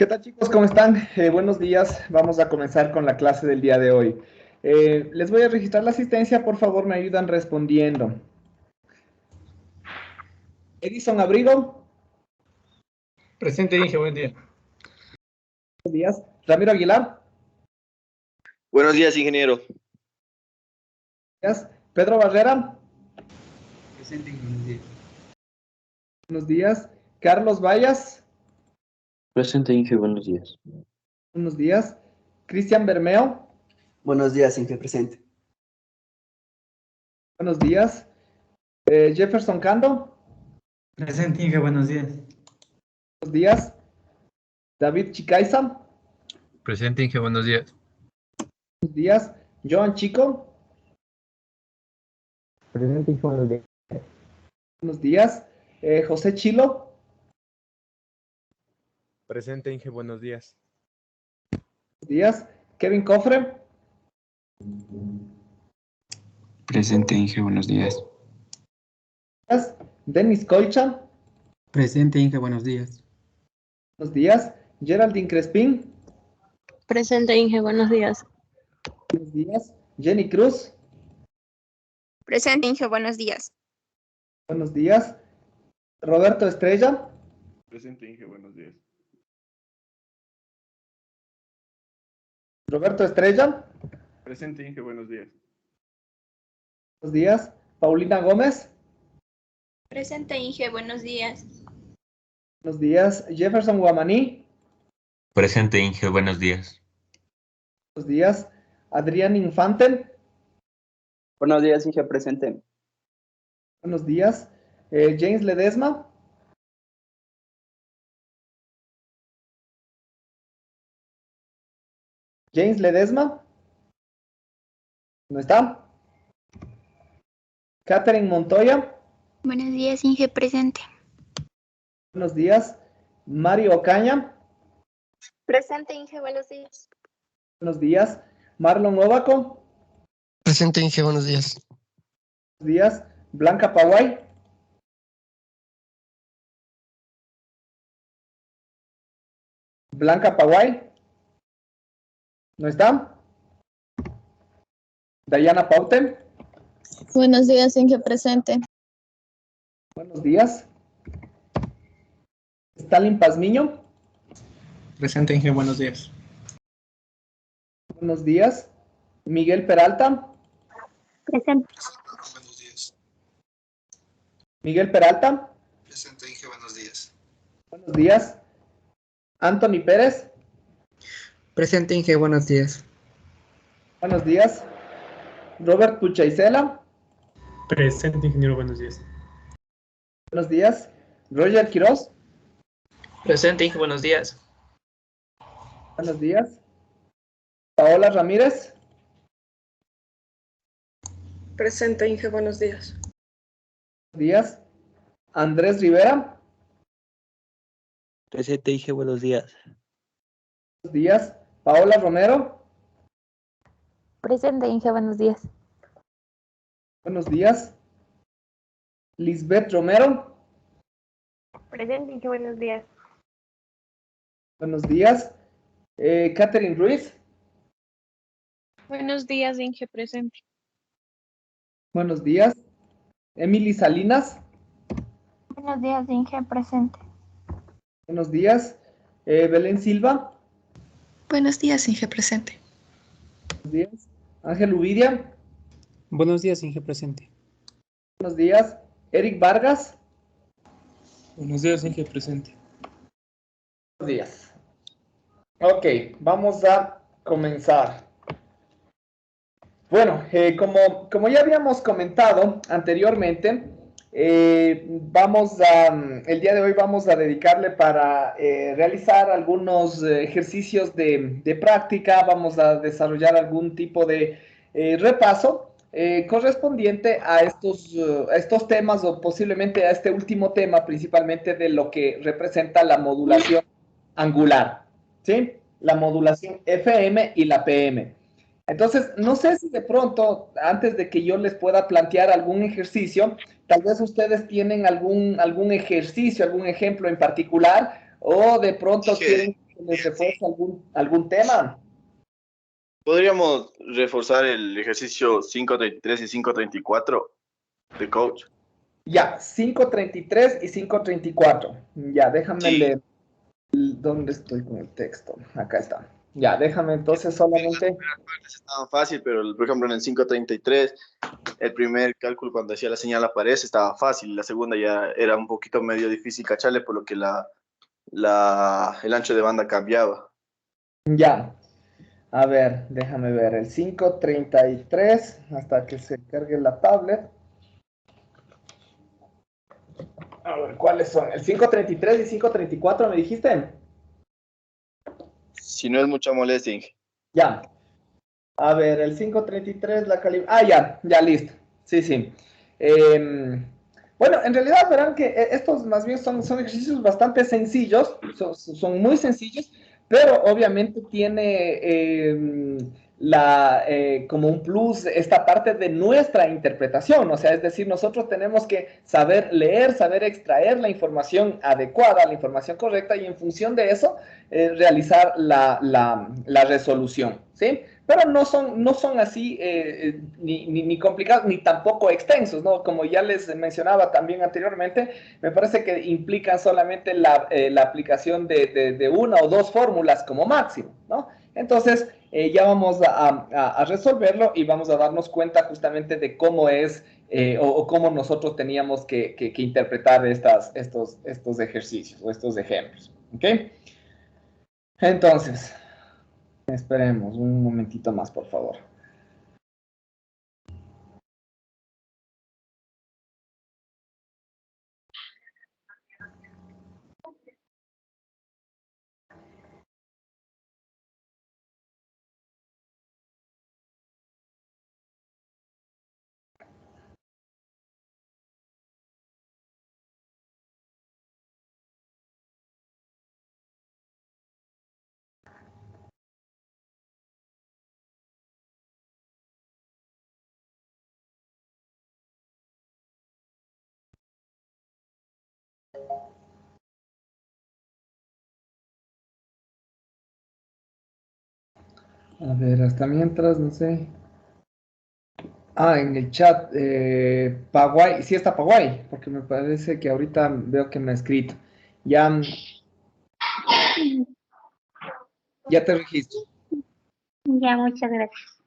¿Qué tal, chicos? ¿Cómo están? Buenos días. Vamos a comenzar con la clase del día de hoy. Les voy a registrar la asistencia. Por favor, me ayudan respondiendo. Edison Abrigo. Presente, Inge, buen día. Buenos días. Ramiro Aguilar. Buenos días, ingeniero. Buenos días. Pedro Barrera. Presente, Inge, buenos días. Buenos días. Carlos Vallas. Presente, Inge, buenos días. Buenos días. Cristian Bermeo. Buenos días, Inge, presente. Buenos días. Jefferson Cando. Presente, Inge, buenos días. Buenos días. David Chicaiza. Presente, Inge, buenos días. Buenos días. Joan Chico. Presente, Inge, buenos días. Buenos días. José Chilo. Presente, Inge, buenos días. Buenos días. Kevin Cofre. Presente, Inge, buenos días. Denis Colcha. Presente, Inge, buenos días. Buenos días. Geraldine Crespín. Presente, Inge, buenos días. Buenos días. Jenny Cruz. Presente, Inge, buenos días. Buenos días. Roberto Estrella. Presente, Inge, buenos días. Roberto Estrella. Presente, Inge, buenos días. Buenos días. Paulina Gómez. Presente, Inge, buenos días. Buenos días. Jefferson Guamaní. Presente, Inge, buenos días. Buenos días. Adrián Infante. Buenos días, Inge, presente. Buenos días. James Ledesma. James Ledesma. ¿No está? Catherine Montoya. Buenos días, Inge, presente. Buenos días. Mario Ocaña. Presente, Inge, buenos días. Buenos días. Marlon Novaco. Presente, Inge, buenos días. Buenos días. Blanca Paguay. Blanca Paguay. ¿No está? Dayana Pauten. Buenos días, Inge, presente. Buenos días. Stalin Pazmiño. Presente, Inge, buenos días. Buenos días. Miguel Peralta. Presente. Buenos días. Miguel Peralta. Presente, Inge, buenos días. Buenos días. Anthony Pérez. Presente, Inge, buenos días. Buenos días. Robert Puchaisela. Presente, ingeniero, buenos días. Buenos días. Roger Quiroz. Presente, Inge, buenos días. Buenos días. Paola Ramírez. Presente, Inge, buenos días. Buenos días. Andrés Rivera. Presente, Inge, buenos días. Buenos días. Paola Romero. Presente, Inge, buenos días. Buenos días. Lisbeth Romero. Presente, Inge, buenos días. Buenos días. Catherine Ruiz. Buenos días, Inge, presente. Buenos días. Emily Salinas. Buenos días, Inge, presente. Buenos días. Belén Silva. Buenos días, Inge, presente. Buenos días. Ángel Uvidia. Buenos días, Inge, presente. Buenos días. Eric Vargas. Buenos días, Inge, presente. Buenos días. Ok, vamos a comenzar. Bueno, como ya habíamos comentado anteriormente, el día de hoy vamos a dedicarle para realizar algunos ejercicios de práctica, vamos a desarrollar algún tipo de repaso correspondiente a estos temas o posiblemente a este último tema, principalmente de lo que representa la modulación angular, ¿sí? La modulación FM y la PM. Entonces, no sé si de pronto, antes de que yo les pueda plantear algún ejercicio, tal vez ustedes tienen algún ejercicio, algún ejemplo en particular, o de pronto quieren les refuerce algún tema. ¿Podríamos reforzar el ejercicio 533 y 534 de coach? Ya, 533 y 534. Ya, déjame leer. ¿Dónde estoy con el texto? Acá está. Ya, déjame entonces solamente... Las primeras partes estaban fácil, pero por ejemplo en el 533, el primer cálculo cuando hacía la señal aparece estaba fácil, la segunda ya era un poquito medio difícil cacharle, por lo que el ancho de banda cambiaba. Ya, a ver, déjame ver. El 533, hasta que se cargue la tablet. A ver, ¿cuáles son? El 533 y 534, ¿me dijiste? Si no es mucha molestia, Inge. Ya. A ver, el 533, la calibre... Ah, ya, listo. Sí, sí. Bueno, en realidad verán que estos más bien son ejercicios bastante sencillos, son muy sencillos, pero obviamente tiene como un plus esta parte de nuestra interpretación, o sea, es decir, nosotros tenemos que saber leer, saber extraer la información adecuada, la información correcta y en función de eso realizar la resolución, ¿sí? Pero no son así ni complicados ni tampoco extensos, ¿no? Como ya les mencionaba también anteriormente, me parece que implican solamente la aplicación de una o dos fórmulas como máximo, ¿no? Entonces, ya vamos a resolverlo y vamos a darnos cuenta justamente de cómo es o cómo nosotros teníamos que interpretar estos ejercicios o estos ejemplos, ¿ok? Entonces, esperemos un momentito más, por favor. A ver, hasta mientras, no sé. Ah, en el chat, Paraguay, sí está Paraguay, porque me parece que ahorita veo que me ha escrito. Ya, ya te registro. Ya, muchas gracias.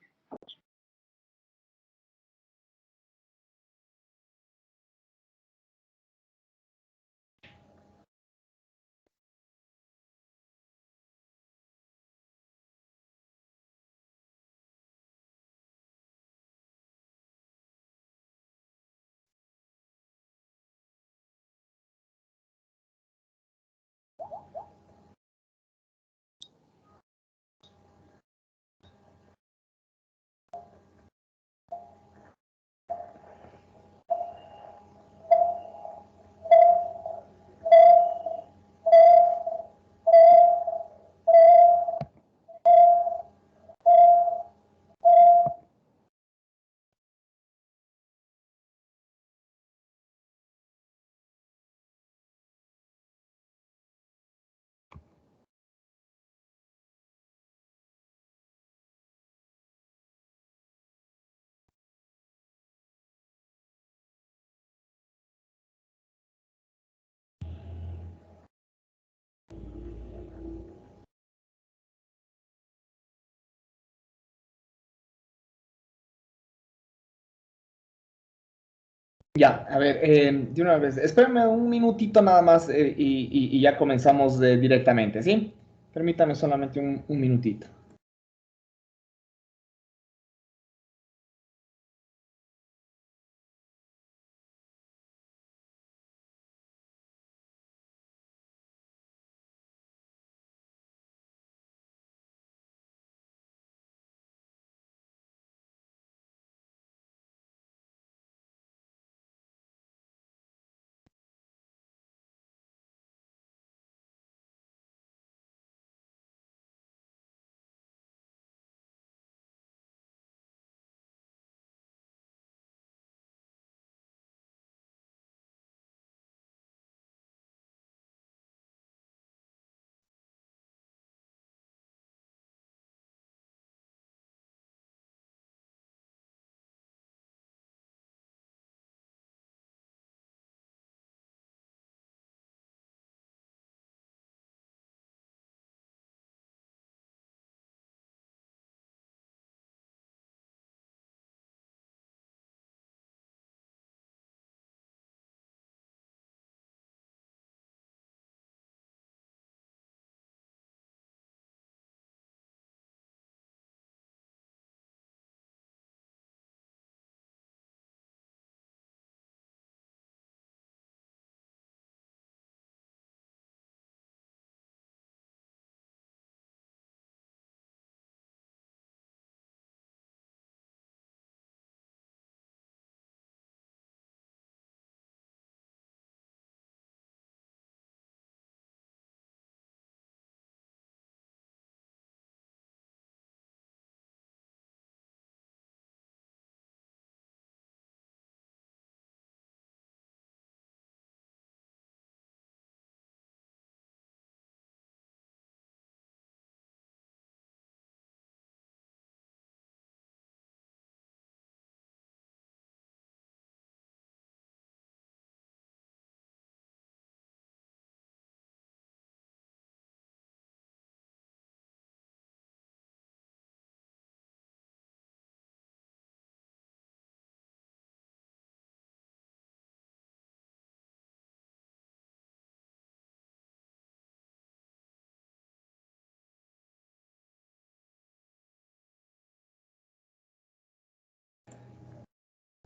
Ya, a ver, de una vez, espérenme un minutito nada más y ya comenzamos directamente, ¿sí? Permítame solamente un minutito.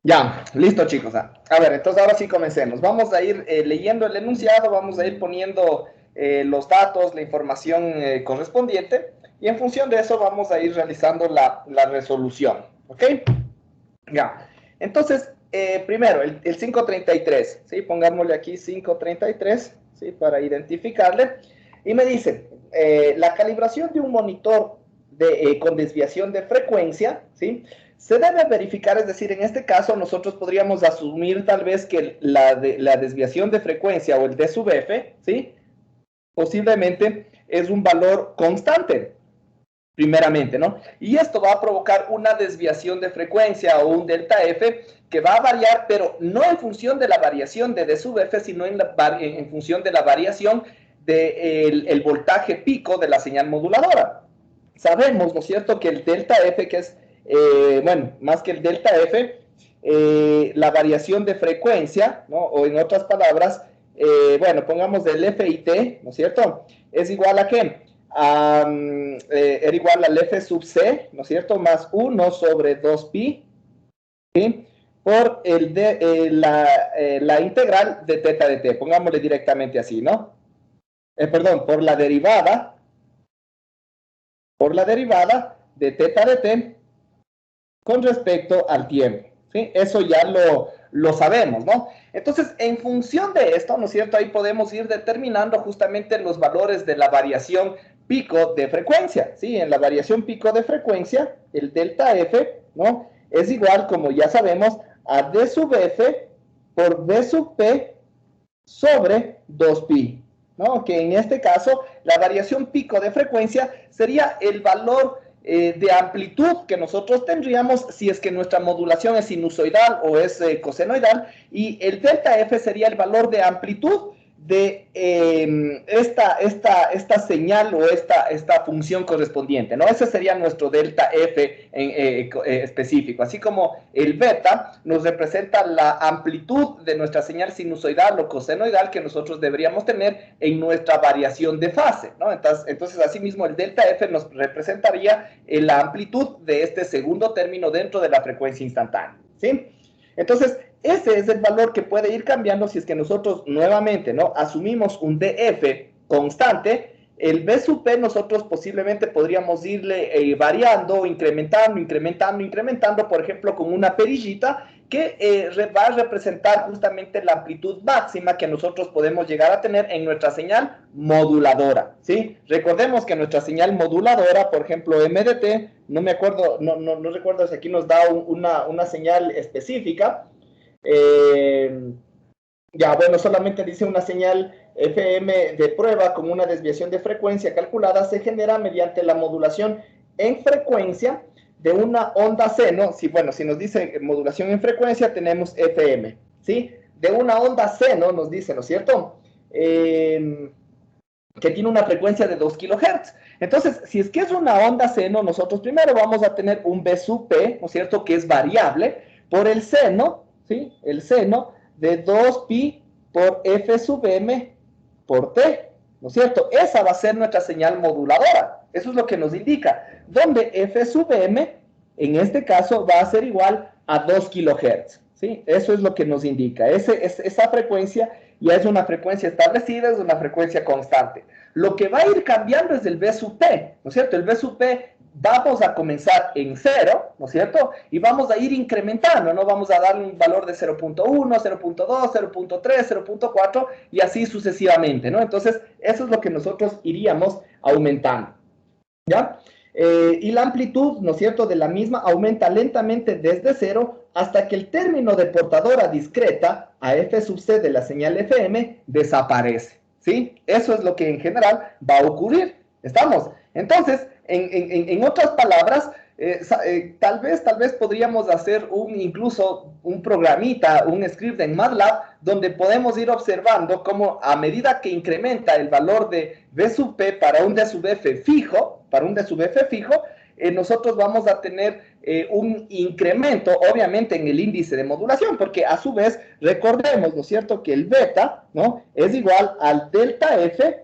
Ya, listo chicos. A ver, entonces ahora sí comencemos. Vamos a ir leyendo el enunciado, vamos a ir poniendo los datos, la información correspondiente, y en función de eso vamos a ir realizando la resolución, ¿ok? Ya, entonces, primero, el 533, ¿sí? Pongámosle aquí 533, ¿sí? Para identificarle, y me dice, la calibración de un monitor con desviación de frecuencia, ¿sí? Se debe verificar, es decir, en este caso nosotros podríamos asumir tal vez que la desviación de frecuencia o el D sub F, ¿sí? Posiblemente es un valor constante, primeramente, ¿no? Y esto va a provocar una desviación de frecuencia o un delta F que va a variar, pero no en función de la variación de D sub F, sino en función de la variación del voltaje pico de la señal moduladora. Sabemos, ¿no es cierto?, que el delta F, que es, bueno, más que el delta F, la variación de frecuencia, ¿no? O en otras palabras, bueno, pongamos el F y T, ¿no es cierto?, es igual a ¿qué? Era igual al F sub C, ¿no es cierto?, más 1 sobre 2pi, ¿sí? Por la integral de teta de t, pongámosle directamente así, ¿no? Perdón, por la derivada de teta de t con respecto al tiempo, ¿sí? Eso ya lo sabemos, ¿no? Entonces, en función de esto, ¿no es cierto?, ahí podemos ir determinando justamente los valores de la variación pico de frecuencia, ¿sí? En la variación pico de frecuencia, el delta F, ¿no?, es igual, como ya sabemos, a D sub F por D sub P sobre 2pi, ¿no? Que en este caso, la variación pico de frecuencia sería el valor de amplitud que nosotros tendríamos si es que nuestra modulación es sinusoidal o es cosenoidal, y el delta F sería el valor de amplitud de esta señal o esta función correspondiente, ¿no? Ese sería nuestro delta F específico, así como el beta nos representa la amplitud de nuestra señal sinusoidal o cosenoidal que nosotros deberíamos tener en nuestra variación de fase, ¿no? Entonces asimismo, el delta F nos representaría la amplitud de este segundo término dentro de la frecuencia instantánea, ¿sí? Entonces, ese es el valor que puede ir cambiando si es que nosotros nuevamente, ¿no?, asumimos un DF constante. El B sub P nosotros posiblemente podríamos irle variando, incrementando, por ejemplo, con una perillita que va a representar justamente la amplitud máxima que nosotros podemos llegar a tener en nuestra señal moduladora, ¿sí? Recordemos que nuestra señal moduladora, por ejemplo, MDT, no me acuerdo, no recuerdo si aquí nos da una señal específica. Ya, bueno, solamente dice una señal FM de prueba con una desviación de frecuencia calculada se genera mediante la modulación en frecuencia de una onda seno. Si nos dice modulación en frecuencia, tenemos FM, ¿sí? De una onda seno, nos dice, ¿no es cierto?, que tiene una frecuencia de 2 kHz. Entonces, si es que es una onda seno, nosotros primero vamos a tener un B sub P, ¿no es cierto?, que es variable por el seno, ¿sí?, el seno de 2pi por F sub M por T, ¿no es cierto? Esa va a ser nuestra señal moduladora. Eso es lo que nos indica, donde F sub M, en este caso, va a ser igual a 2 kHz, ¿sí? Eso es lo que nos indica. Esa frecuencia ya es una frecuencia establecida, es una frecuencia constante. Lo que va a ir cambiando es el B sub P, ¿no es cierto? El B sub P vamos a comenzar en 0, ¿no es cierto? Y vamos a ir incrementando, ¿no? Vamos a darle un valor de 0.1, 0.2, 0.3, 0.4 y así sucesivamente, ¿no? Entonces, eso es lo que nosotros iríamos aumentando, ¿ya? Y la amplitud, ¿no es cierto?, de la misma aumenta lentamente desde 0 hasta que el término de portadora discreta a F sub C de la señal FM desaparece, ¿sí? Eso es lo que en general va a ocurrir, ¿estamos? Entonces, en otras palabras, tal vez podríamos hacer incluso un programita, un script en MATLAB, donde podemos ir observando cómo a medida que incrementa el valor de B sub P para un D sub F fijo, nosotros vamos a tener un incremento, obviamente, en el índice de modulación, porque a su vez, recordemos, ¿no es cierto?, que el beta, ¿no?, es igual al delta F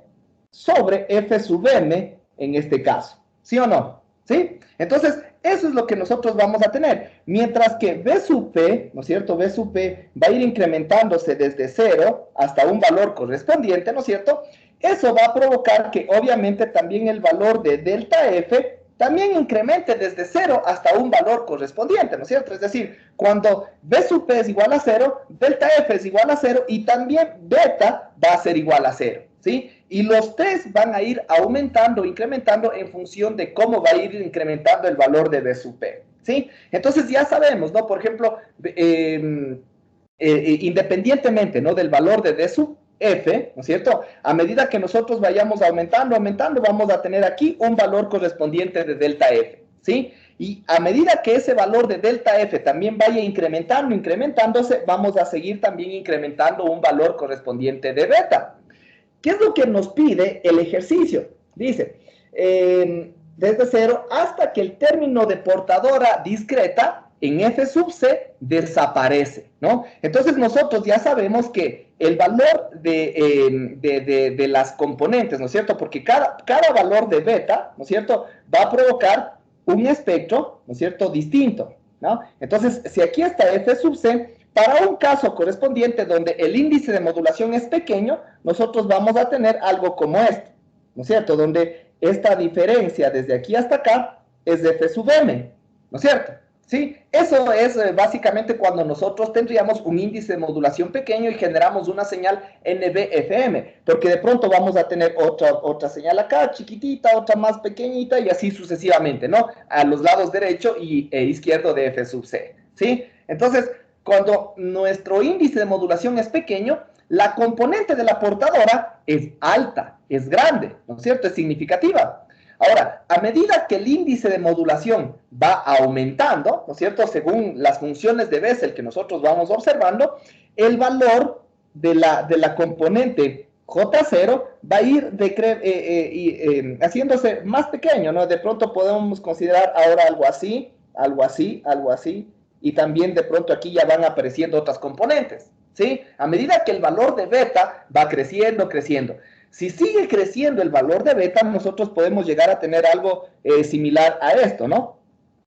sobre F sub M en este caso, ¿sí o no? ¿Sí? Entonces, Eso es lo que nosotros vamos a tener. Mientras que B sub P, ¿no es cierto? B sub P va a ir incrementándose desde 0 hasta un valor correspondiente, ¿no es cierto? Eso va a provocar que obviamente también el valor de delta F también incremente desde 0 hasta un valor correspondiente, ¿no es cierto? Es decir, cuando B sub P es igual a 0, delta F es igual a 0 y también beta va a ser igual a 0, ¿sí? Y los tres van a ir aumentando, incrementando en función de cómo va a ir incrementando el valor de B sub P, ¿sí? Entonces ya sabemos, ¿no? Por ejemplo, independientemente, ¿no? Del valor de D sub F, ¿no es cierto? A medida que nosotros vayamos aumentando, vamos a tener aquí un valor correspondiente de delta F, ¿sí? Y a medida que ese valor de delta F también vaya incrementándose, vamos a seguir también incrementando un valor correspondiente de beta. ¿Qué es lo que nos pide el ejercicio? Dice, desde 0 hasta que el término de portadora discreta en F sub C desaparece, ¿no? Entonces nosotros ya sabemos que el valor de las componentes, ¿no es cierto? Porque cada valor de beta, ¿no es cierto?, va a provocar un espectro, ¿no es cierto?, distinto, ¿no? Entonces, si aquí está F sub C, para un caso correspondiente donde el índice de modulación es pequeño, nosotros vamos a tener algo como esto, ¿no es cierto?, donde esta diferencia desde aquí hasta acá es de F sub M, ¿no es cierto? ¿Sí? Eso es básicamente cuando nosotros tendríamos un índice de modulación pequeño y generamos una señal NB-FM, porque de pronto vamos a tener otra señal acá, chiquitita, otra más pequeñita y así sucesivamente, ¿no? A los lados derecho e izquierdo de F sub C, ¿sí? Entonces, cuando nuestro índice de modulación es pequeño, la componente de la portadora es alta, es grande, ¿no es cierto? Es significativa. Ahora, a medida que el índice de modulación va aumentando, ¿no es cierto?, según las funciones de Bessel que nosotros vamos observando, el valor de la componente J0 va a ir haciéndose más pequeño, ¿no? De pronto podemos considerar ahora algo así, y también de pronto aquí ya van apareciendo otras componentes, ¿sí? A medida que el valor de beta va creciendo. Si sigue creciendo el valor de beta, nosotros podemos llegar a tener algo similar a esto, ¿no?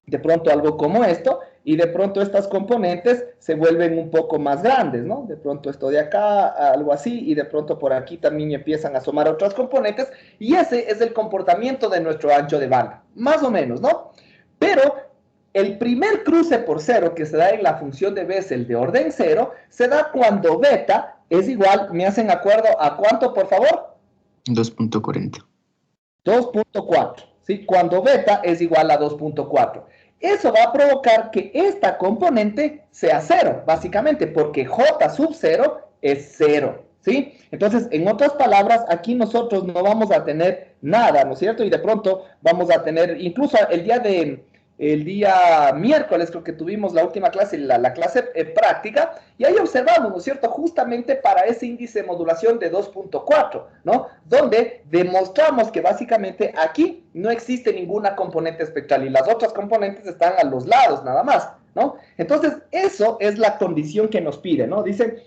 De pronto algo como esto, y de pronto estas componentes se vuelven un poco más grandes, ¿no? De pronto esto de acá, algo así, y de pronto por aquí también empiezan a asomar otras componentes, y ese es el comportamiento de nuestro ancho de banda, más o menos, ¿no? Pero el primer cruce por cero que se da en la función de Bessel de orden 0, se da cuando beta es igual, ¿me hacen acuerdo a cuánto, por favor? 2.40. 2.4, ¿sí? Cuando beta es igual a 2.4. Eso va a provocar que esta componente sea 0, básicamente, porque J sub 0 es 0, ¿sí? Entonces, en otras palabras, aquí nosotros no vamos a tener nada, ¿no es cierto? Y de pronto vamos a tener, incluso el día miércoles creo que tuvimos la última clase, la clase práctica, y ahí observamos, ¿no es cierto?, justamente para ese índice de modulación de 2.4, ¿no? Donde demostramos que básicamente aquí no existe ninguna componente espectral y las otras componentes están a los lados nada más, ¿no? Entonces, eso es la condición que nos pide, ¿no? Dice,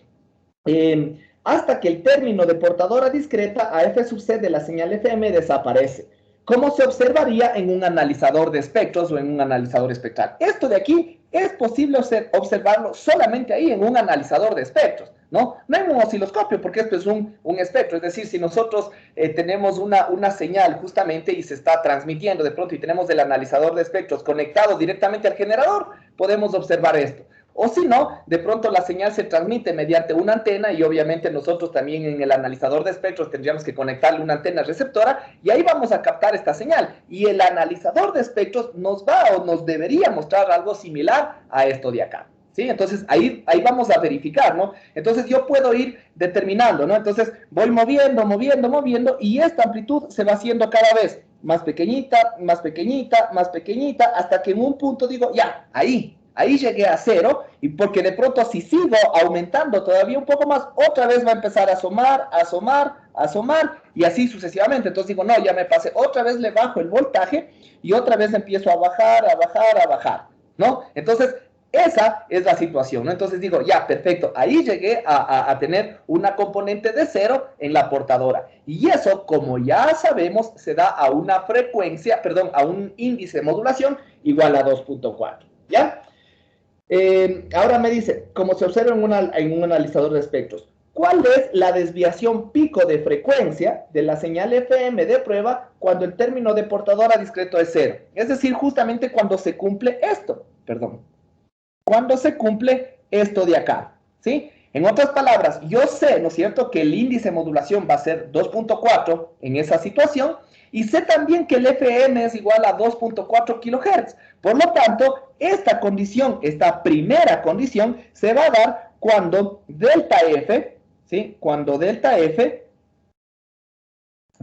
hasta que el término de portadora discreta a F sub C de la señal FM desaparece, como se observaría en un analizador de espectros o en un analizador espectral. Esto de aquí es posible observarlo solamente ahí en un analizador de espectros, ¿no? No en un osciloscopio, porque esto es un espectro. Es decir, si nosotros tenemos una señal justamente y se está transmitiendo de pronto y tenemos el analizador de espectros conectado directamente al generador, podemos observar esto. O si no, de pronto la señal se transmite mediante una antena y obviamente nosotros también en el analizador de espectros tendríamos que conectarle una antena receptora y ahí vamos a captar esta señal. Y el analizador de espectros nos debería mostrar algo similar a esto de acá, ¿sí? Entonces ahí vamos a verificar, ¿no? Entonces yo puedo ir determinando, ¿no? Entonces voy moviendo y esta amplitud se va haciendo cada vez más pequeñita, hasta que en un punto digo, ya, ahí llegué a 0, y porque de pronto si sigo aumentando todavía un poco más, otra vez va a empezar a asomar, y así sucesivamente. Entonces digo, no, ya me pasé, otra vez le bajo el voltaje, y otra vez empiezo a bajar, ¿no? Entonces, Esa es la situación, ¿no? Entonces digo, ya, perfecto, ahí llegué a tener una componente de 0 en la portadora. Y eso, como ya sabemos, se da a una frecuencia, perdón, a un índice de modulación igual a 2.4, ¿ya? Ahora me dice, como se observa en un analizador de espectros, ¿cuál es la desviación pico de frecuencia de la señal FM de prueba cuando el término de portadora discreto es 0? Es decir, justamente cuando se cumple esto, perdón. Cuando se cumple esto de acá, ¿sí? En otras palabras, yo sé, ¿no es cierto?, que el índice de modulación va a ser 2.4 en esa situación, y sé también que el FM es igual a 2.4 kHz. Por lo tanto, esta condición, esta primera condición, se va a dar cuando delta F, ¿sí? Cuando delta F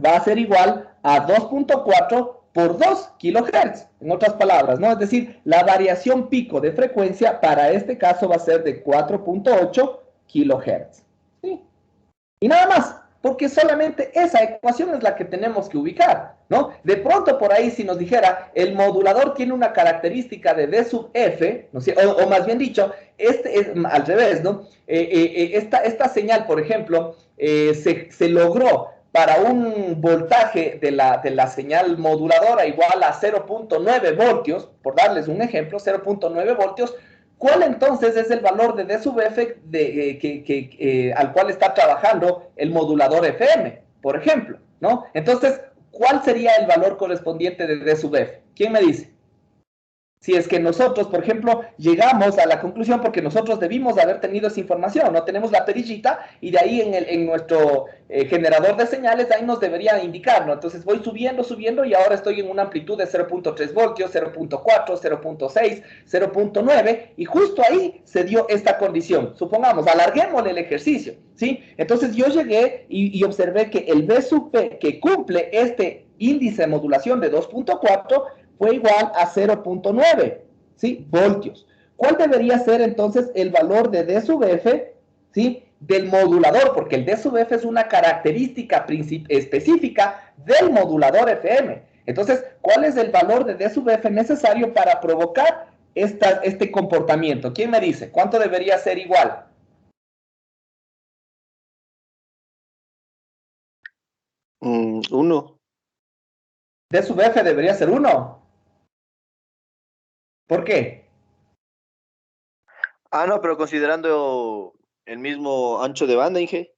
va a ser igual a 2.4 por 2 kHz, en otras palabras, ¿no? Es decir, la variación pico de frecuencia para este caso va a ser de 4.8 kHz, ¿sí? Y nada más, porque solamente esa ecuación es la que tenemos que ubicar, ¿no? De pronto por ahí si nos dijera, el modulador tiene una característica de D sub F, ¿no? O más bien dicho, este es al revés, ¿no? Esta señal, por ejemplo, se logró para un voltaje de la señal moduladora igual a 0.9 voltios, por darles un ejemplo, 0.9 voltios, ¿cuál entonces es el valor de D sub F al cual está trabajando el modulador FM, por ejemplo, ¿no? Entonces, ¿cuál sería el valor correspondiente de D sub F? ¿Quién me dice? Si es que nosotros, por ejemplo, llegamos a la conclusión porque nosotros debimos haber tenido esa información, no tenemos la perillita y de ahí en nuestro generador de señales, ahí nos debería indicar, ¿no? Entonces voy subiendo y ahora estoy en una amplitud de 0.3 voltios, 0.4, 0.6, 0.9 y justo ahí se dio esta condición. Supongamos, alarguémosle el ejercicio, ¿sí? Entonces yo llegué y observé que el B sub P que cumple este índice de modulación de 2.4 fue igual a 0.9, ¿sí? Voltios. ¿Cuál debería ser entonces el valor de D sub F, ¿sí? Del modulador, porque el D sub F es una característica específica del modulador FM. Entonces, ¿cuál es el valor de D sub F necesario para provocar este comportamiento? ¿Quién me dice? ¿Cuánto debería ser igual? Uno. D sub F debería ser 1. ¿Por qué? Ah, no, pero considerando el mismo ancho de banda, Inge.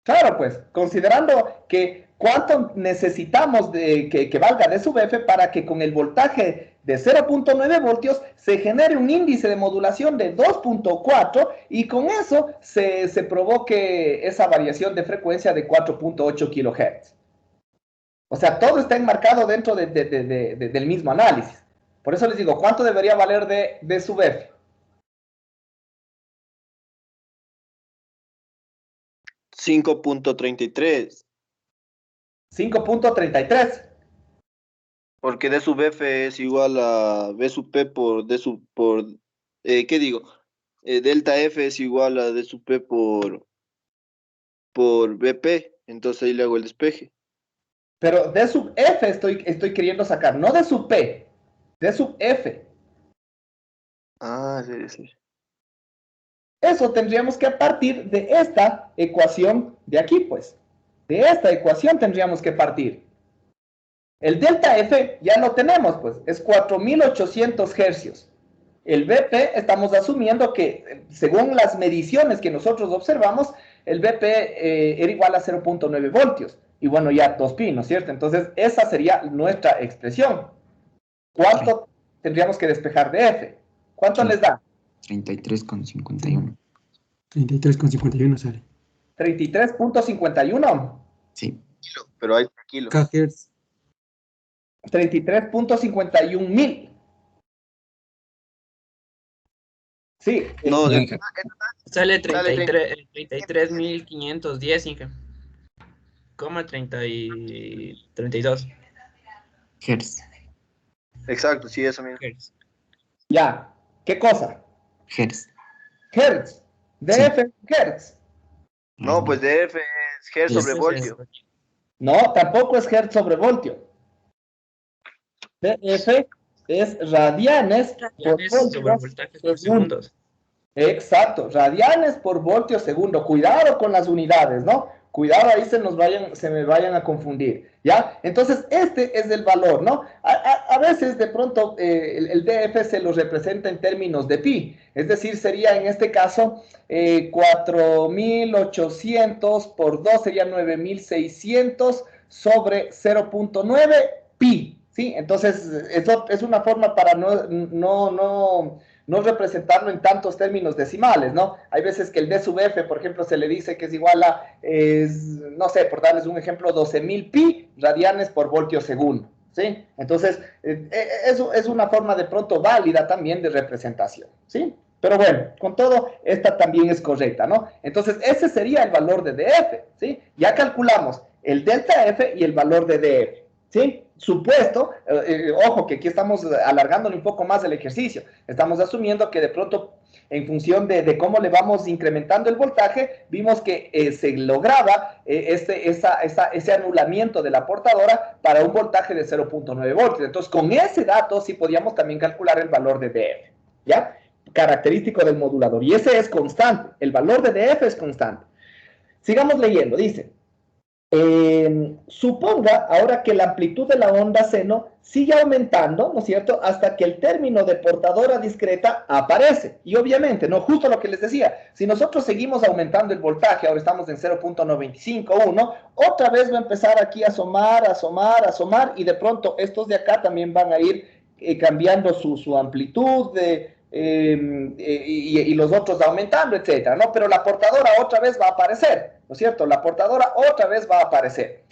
Claro, pues, considerando que cuánto necesitamos de que valga D sub F para que con el voltaje de 0.9 voltios se genere un índice de modulación de 2.4 y con eso se provoque esa variación de frecuencia de 4.8 kHz. O sea, todo está enmarcado dentro del mismo análisis. Por eso les digo, ¿cuánto debería valer de D sub F? 5.33. 5.33. Porque D sub F es igual a B sub P por D sub, ¿qué digo? Delta F es igual a D sub P por BP, entonces ahí le hago el despeje. Pero D sub F estoy queriendo sacar, no D sub P, D sub F. Ah, sí. Eso tendríamos que partir de esta ecuación de aquí, pues. De esta ecuación tendríamos que partir. El delta F ya lo tenemos, pues, es 4800 hercios. El BP estamos asumiendo que, según las mediciones que nosotros observamos, el BP era igual a 0.9 voltios. Y bueno, ya 2pi, ¿no es cierto? Entonces, esa sería nuestra expresión. ¿Cuánto tendríamos que despejar de F? ¿Cuánto les da? 33,51. 33,51 sale. 33.51. Sí. Pero hay kilo. KHz. 33.51 mil. Sí. No, Sale 33.510, Inge. Coma 32. Hertz. exacto, sí, eso mismo. Hertz. Ya. ¿Qué cosa? Hertz. Hertz. DF Hertz. No, pues DF es Hertz sobre voltio. No, tampoco es Hertz sobre voltio. DF es radianes por Sobre voltajes por segundos. Exacto, radianes por voltio segundo. Cuidado con las unidades, ¿no? Cuidado, ahí se me vayan a confundir, ¿ya? Entonces, este es el valor, ¿no? A veces, de pronto, el DF se lo representa en términos de pi, es decir, sería en este caso 4800 por 2 sería 9600 sobre 0.9 pi, ¿sí? Entonces, eso es una forma para no representarlo en tantos términos decimales, ¿no? Hay veces que el D sub F, por ejemplo, se le dice que es igual a, no sé, por darles un ejemplo, 12.000 pi radianes por voltio segundo, ¿sí? Entonces, eso es una forma de pronto válida también de representación, ¿sí? Pero bueno, con todo, esta también es correcta, ¿no? Entonces, ese sería el valor de DF, ¿sí? Ya calculamos el delta F y el valor de DF, ¿sí? Supuesto, ojo que aquí estamos alargándole un poco más el ejercicio, estamos asumiendo que de pronto en función de cómo le vamos incrementando el voltaje, vimos que se lograba ese anulamiento de la portadora para un voltaje de 0.9 voltios. Entonces, con ese dato sí podíamos también calcular el valor de DF, ¿ya? Característico del modulador, y ese es constante, el valor de DF es constante. Sigamos leyendo, dice... suponga ahora que la amplitud de la onda seno sigue aumentando, ¿no es cierto?, hasta que el término de portadora discreta aparece. Y obviamente, ¿no? Justo lo que les decía, si nosotros seguimos aumentando el voltaje, ahora estamos en 0.951, otra vez va a empezar aquí a asomar, y de pronto estos de acá también van a ir cambiando su amplitud y los otros aumentando, etcétera, ¿no? Pero la portadora otra vez va a aparecer, ¿no es cierto? La portadora otra vez va a aparecer.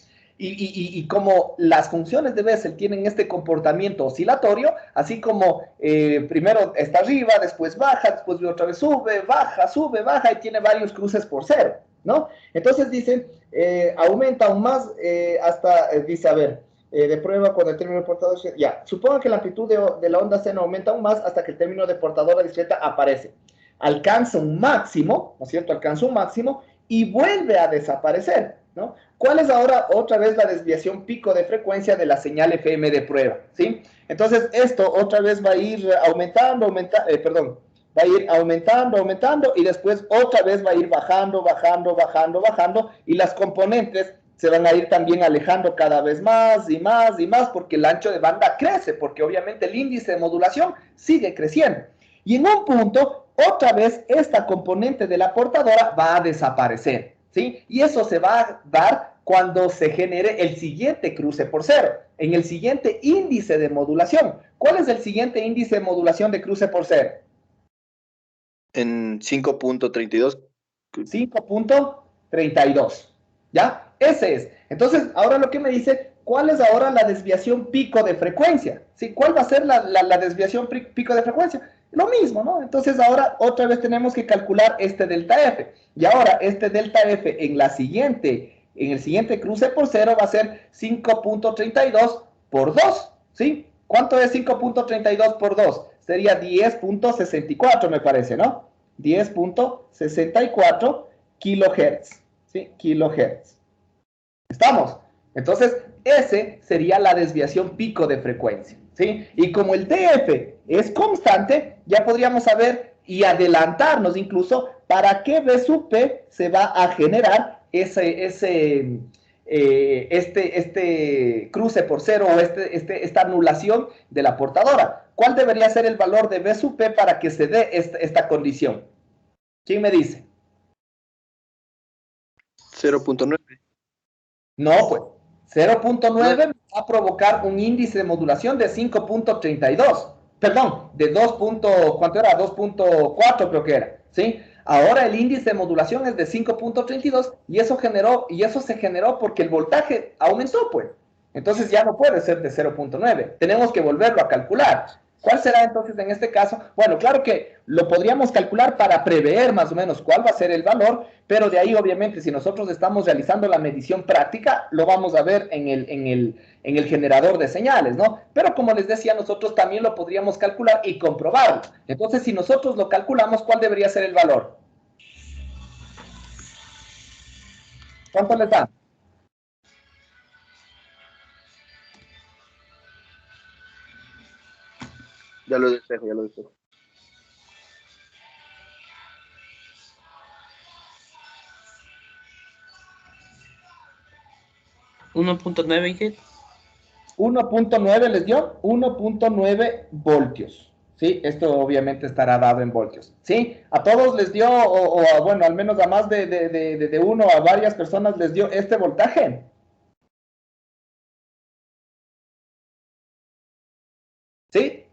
Y como las funciones de Bessel tienen este comportamiento oscilatorio, así como primero está arriba, después baja, después otra vez sube, baja, y tiene varios cruces por cero, ¿no? Entonces dice, aumenta aún más hasta, dice, a ver, de prueba cuando el término de portadora, ya, suponga que la amplitud de la onda seno aumenta aún más hasta que el término de portadora discreta aparece. Alcanza un máximo, ¿no es cierto? Alcanza un máximo y vuelve a desaparecer, ¿no? ¿Cuál es ahora otra vez la desviación pico de frecuencia de la señal FM de prueba? ¿Sí? Entonces, esto otra vez va a ir aumentando, va a ir aumentando, y después otra vez va a ir bajando, y las componentes se van a ir también alejando cada vez más y más, porque el ancho de banda crece, porque obviamente el índice de modulación sigue creciendo. Y en un punto, otra vez, esta componente de la portadora va a desaparecer, ¿sí? Y eso se va a dar cuando se genere el siguiente cruce por cero, en el siguiente índice de modulación. ¿Cuál es el siguiente índice de modulación de cruce por cero? En 5.32. 5.32, ¿ya? Ese es. Entonces, ahora lo que me dice, ¿cuál es ahora la desviación pico de frecuencia? ¿Sí? ¿Cuál va a ser la desviación pico de frecuencia? Lo mismo, ¿no? Entonces, ahora otra vez tenemos que calcular este delta F. Y ahora, este delta F en el siguiente cruce por cero va a ser 5.32 por 2, ¿sí? ¿Cuánto es 5.32 por 2? Sería 10.64, me parece, ¿no? 10.64 kilohertz, ¿sí? Kilohertz. ¿Estamos? Entonces, ese sería la desviación pico de frecuencia, ¿sí? Y como el DF es constante, ya podríamos saber y adelantarnos incluso para qué B sub P se va a generar este cruce por cero o esta anulación de la portadora. ¿Cuál debería ser el valor de B sub P para que se dé esta condición? ¿Quién me dice? 0.9. No, pues 0.9 va a provocar un índice de modulación de 5.32. Perdón, de 2. ¿Cuánto era? 2.4 creo que era, ¿sí? Ahora el índice de modulación es de 5.32 y eso se generó porque el voltaje aumentó, pues. Entonces ya no puede ser de 0.9. Tenemos que volverlo a calcular. ¿Cuál será entonces en este caso? Bueno, claro que lo podríamos calcular para prever más o menos cuál va a ser el valor, pero de ahí obviamente si nosotros estamos realizando la medición práctica, lo vamos a ver en el generador de señales, ¿no? Pero como les decía, nosotros también lo podríamos calcular y comprobarlo. Entonces, si nosotros lo calculamos, ¿cuál debería ser el valor? ¿Cuánto les da? Ya lo despejo, ya lo despejo. ¿1.9, Inge? 1.9 les dio 1.9 voltios. ¿Sí? Esto obviamente estará dado en voltios. ¿Sí? A todos les dio, bueno, al menos a más de uno, a varias personas les dio este voltaje. ¿Sí?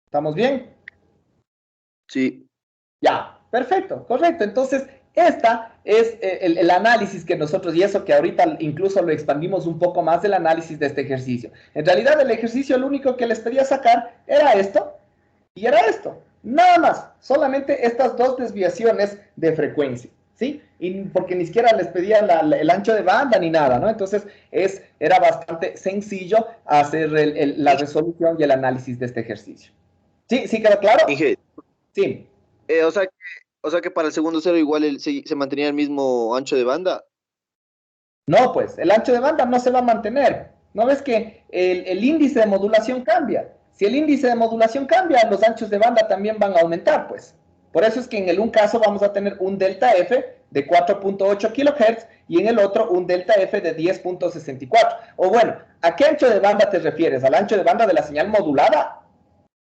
¿Estamos bien? Sí. Ya, perfecto, correcto. Entonces, esta es el análisis que nosotros, y eso que ahorita incluso lo expandimos un poco más del análisis de este ejercicio. En realidad, el ejercicio lo único que les pedía sacar era esto y era esto. Nada más, solamente estas dos desviaciones de frecuencia, ¿sí? Y porque ni siquiera les pedía el ancho de banda ni nada, ¿no? Entonces, era bastante sencillo hacer la resolución y el análisis de este ejercicio. ¿Sí? ¿Sí quedó claro? Inge, Sí. O sea que para el segundo cero igual se mantenía el mismo ancho de banda. No, pues, el ancho de banda no se va a mantener. ¿No ves que el índice de modulación cambia? Si el índice de modulación cambia, los anchos de banda también van a aumentar, pues. Por eso es que en el un caso vamos a tener un delta F de 4.8 kHz y en el otro un delta F de 10.64. O bueno, ¿a qué ancho de banda te refieres? ¿Al ancho de banda de la señal modulada?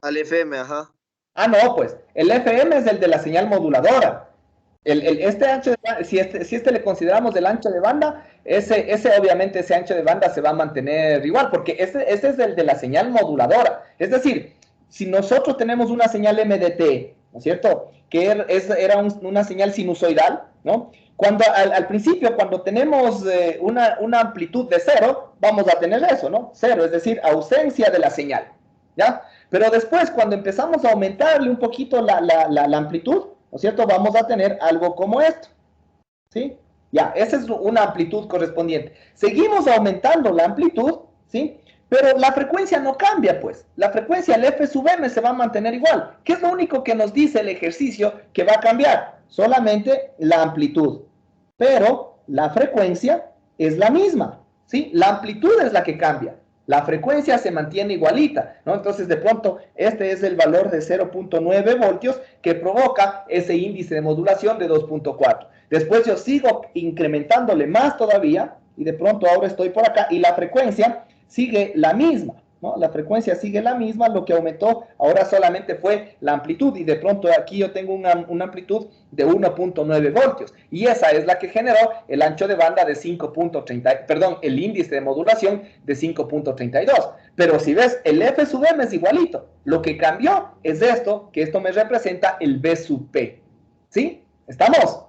Al FM, ajá. Ah, no, pues, el FM es el de la señal moduladora. Este ancho de banda, si este le consideramos el ancho de banda, obviamente ese ancho de banda se va a mantener igual, porque ese es el de la señal moduladora. Es decir, si nosotros tenemos una señal MDT, ¿no es cierto? Que era una señal sinusoidal, ¿no? Cuando al principio, cuando tenemos una amplitud de cero, vamos a tener eso, ¿no? Cero, es decir, ausencia de la señal, ¿ya? Pero después, cuando empezamos a aumentarle un poquito la amplitud, ¿no es cierto? Vamos a tener algo como esto, ¿sí? Ya, esa es una amplitud correspondiente. Seguimos aumentando la amplitud, ¿sí? Pero la frecuencia no cambia, pues. La frecuencia, el F sub m, se va a mantener igual. ¿Qué es lo único que nos dice el ejercicio que va a cambiar? Solamente la amplitud. Pero la frecuencia es la misma, ¿sí? La amplitud es la que cambia. La frecuencia se mantiene igualita, ¿no? Entonces, de pronto, este es el valor de 0.9 voltios que provoca ese índice de modulación de 2.4. Después yo sigo incrementándole más todavía y de pronto ahora estoy por acá y la frecuencia sigue la misma, ¿no? La frecuencia sigue la misma, lo que aumentó ahora solamente fue la amplitud y de pronto aquí yo tengo una amplitud de 1.9 voltios y esa es la que generó el ancho de banda de 5.30, perdón, el índice de modulación de 5.32. Pero si ves, el F sub m es igualito. Lo que cambió es esto, que esto me representa el B sub P. ¿Sí? ¿Estamos?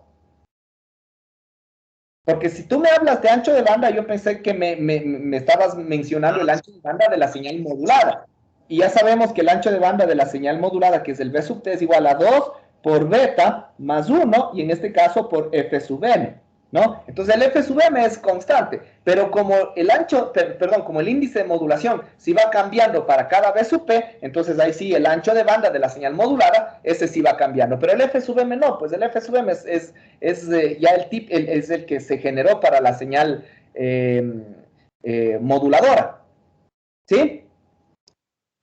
Porque si tú me hablas de ancho de banda, yo pensé que me estabas mencionando el ancho de banda de la señal modulada. Y ya sabemos que el ancho de banda de la señal modulada, que es el B sub T, es igual a 2 por beta más 1, y en este caso por F sub m, ¿no? Entonces el F sub m es constante, pero como el ancho, perdón, como el índice de modulación si va cambiando para cada B sub P, entonces ahí sí el ancho de banda de la señal modulada, ese sí va cambiando. Pero el F sub m no, pues el F sub m es ya es el que se generó para la señal moduladora. ¿Sí?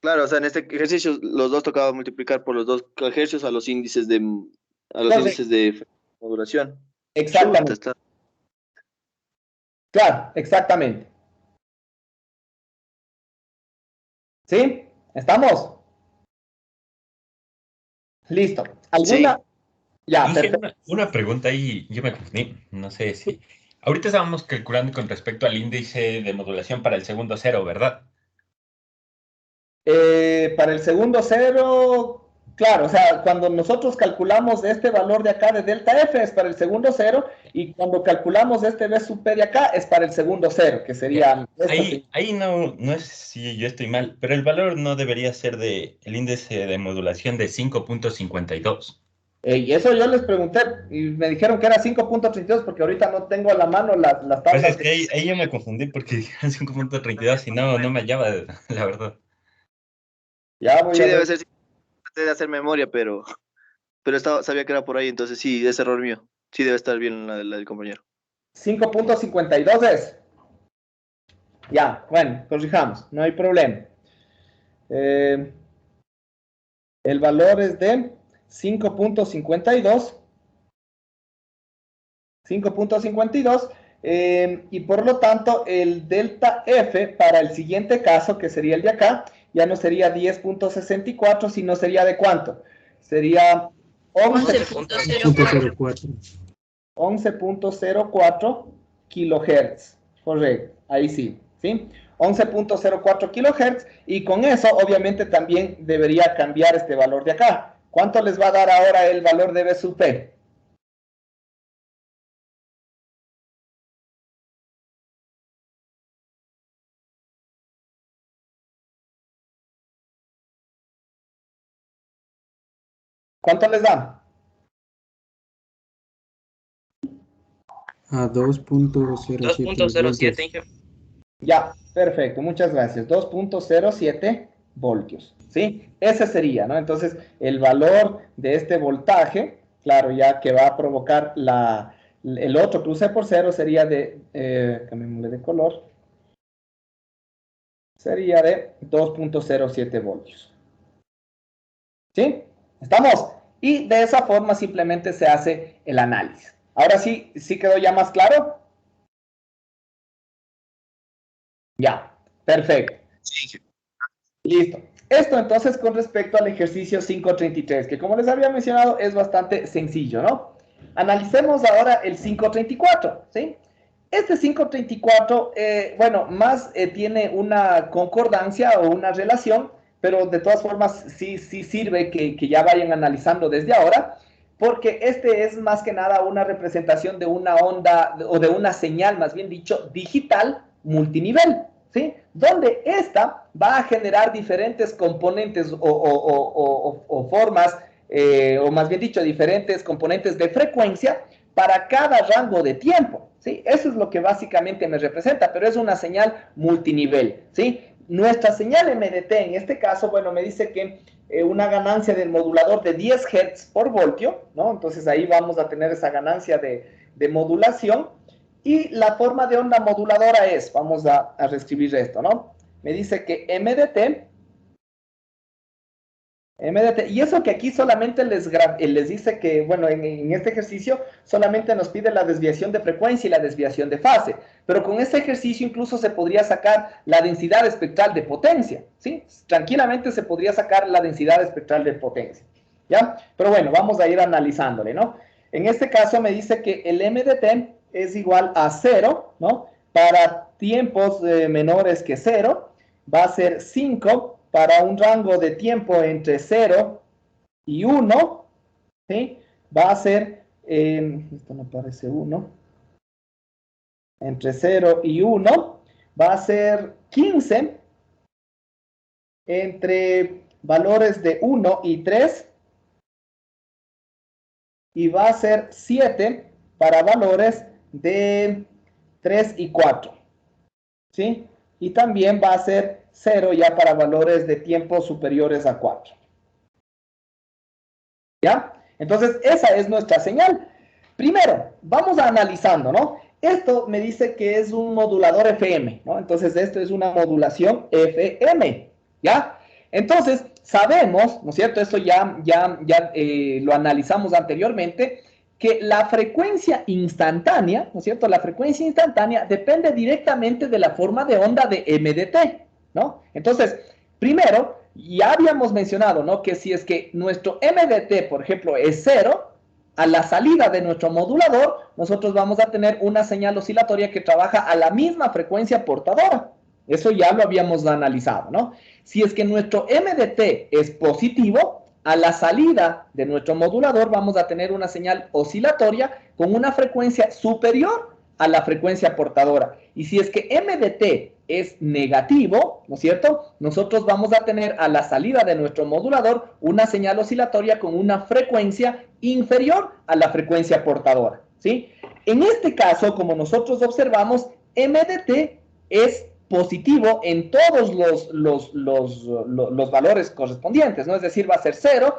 Claro, o sea, en este ejercicio los dos tocaba multiplicar por los dos ejercicios a los índices de modulación. Exactamente. Chuta, Claro, exactamente. ¿Sí? ¿Estamos? Listo. ¿Alguna? Sí. Ya, Inge, perfecto. una pregunta ahí, yo me confundí, no sé si... Ahorita estábamos calculando con respecto al índice de modulación para el segundo cero, ¿verdad? Para el segundo cero, claro, o sea, cuando nosotros calculamos este valor de acá de delta F es para el segundo cero y cuando calculamos este B sub P de acá es para el segundo cero, que sería... Ahí no es si yo estoy mal, pero el valor no debería ser de el índice de modulación de 5.52. Y eso yo les pregunté y me dijeron que era 5.32 porque ahorita no tengo a la mano las Pues tablas. es que ahí yo me confundí porque dijeron 5.32 y no me hallaba, la verdad. Ya voy Sí, a debe ver. ser, traté de hacer memoria, pero sabía que era por ahí, entonces sí, es error mío. Sí, debe estar bien la del compañero. 5.52 es. Ya, bueno, corrijamos, no hay problema. El valor es de 5.52. 5.52. Y por lo tanto, el delta F para el siguiente caso, que sería el de acá, ya no sería 10.64, sino sería ¿de cuánto? Sería 11.04. 11.04 kilohertz. Correcto, ahí sí, ¿sí? 11.04 kilohertz, y con eso obviamente también debería cambiar este valor de acá. ¿Cuánto les va a dar ahora el valor de B sub P? ¿Cuánto les da? A 2.07. 2.07, Inge. Ya, perfecto, muchas gracias. 2.07 voltios, ¿sí? Ese sería, ¿no? Entonces, el valor de este voltaje, claro, ya que va a provocar el otro cruce por cero sería de, cambiémosle de color, sería de 2.07 voltios. ¿Sí? ¿Estamos? Y de esa forma simplemente se hace el análisis. Ahora sí, ¿sí quedó ya más claro? Ya, perfecto. Listo. Esto entonces con respecto al ejercicio 533, que como les había mencionado es bastante sencillo, ¿no? Analicemos ahora el 534, ¿sí? Este 534, bueno, más tiene una concordancia o una relación, pero de todas formas sí sirve que ya vayan analizando desde ahora, porque este es más que nada una representación de una onda, o de una señal, más bien dicho, digital multinivel, ¿sí? Donde esta va a generar diferentes componentes o formas, o más bien dicho, diferentes componentes de frecuencia para cada rango de tiempo, ¿sí? Eso es lo que básicamente me representa, pero es una señal multinivel, ¿sí? Nuestra señal MDT en este caso, bueno, me dice que una ganancia del modulador de 10 Hz por voltio, ¿no? Entonces ahí vamos a tener esa ganancia de modulación. Y la forma de onda moduladora es, vamos a reescribir esto, ¿no? Me dice que MDT, y eso que aquí solamente les dice que, bueno, en este ejercicio solamente nos pide la desviación de frecuencia y la desviación de fase, pero con este ejercicio incluso se podría sacar la densidad espectral de potencia, ¿sí? Tranquilamente se podría sacar la densidad espectral de potencia, ¿ya? Pero bueno, vamos a ir analizándole, ¿no? En este caso me dice que el MDT es igual a 0, ¿no? Para tiempos menores que 0, va a ser 5 para un rango de tiempo entre 0 y 1, ¿sí? Va a ser, esto no parece 1, entre 0 y 1, va a ser 15 entre valores de 1 y 3, y va a ser 7 para valores de 3 y 4, ¿sí? Y también va a ser 0 ya para valores de tiempo superiores a 4. ¿Ya? Entonces, esa es nuestra señal. Primero, vamos analizando, ¿no? Esto me dice que es un modulador FM, ¿no? Entonces, esto es una modulación FM, ¿ya? Entonces, sabemos, ¿no es cierto? Eso ya lo analizamos anteriormente, que la frecuencia instantánea, ¿no es cierto? La frecuencia instantánea depende directamente de la forma de onda de MDT, ¿no? Entonces, primero, ya habíamos mencionado, ¿no? Que si es que nuestro MDT, por ejemplo, es 0, a la salida de nuestro modulador, nosotros vamos a tener una señal oscilatoria que trabaja a la misma frecuencia portadora. Eso ya lo habíamos analizado, ¿no? Si es que nuestro MDT es positivo, a la salida de nuestro modulador vamos a tener una señal oscilatoria con una frecuencia superior a la frecuencia portadora. Y si es que MDT es negativo, ¿no es cierto? Nosotros vamos a tener a la salida de nuestro modulador una señal oscilatoria con una frecuencia inferior a la frecuencia portadora, ¿sí? En este caso, como nosotros observamos, MDT es positivo en todos los valores correspondientes, ¿no? Es decir, va a ser 0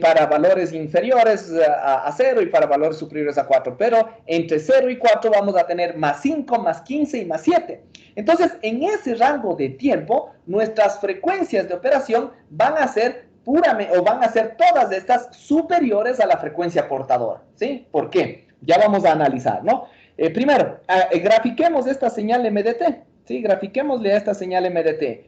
para valores inferiores a 0 y para valores superiores a 4, pero entre 0 y 4 vamos a tener más 5, más 15 y más 7. Entonces, en ese rango de tiempo, nuestras frecuencias de operación van a ser puramente, o van a ser todas estas superiores a la frecuencia portadora, ¿sí? ¿Por qué? Ya vamos a analizar, ¿no? Primero, grafiquemos esta señal MDT, ¿sí? Grafiquémosle a esta señal MDT.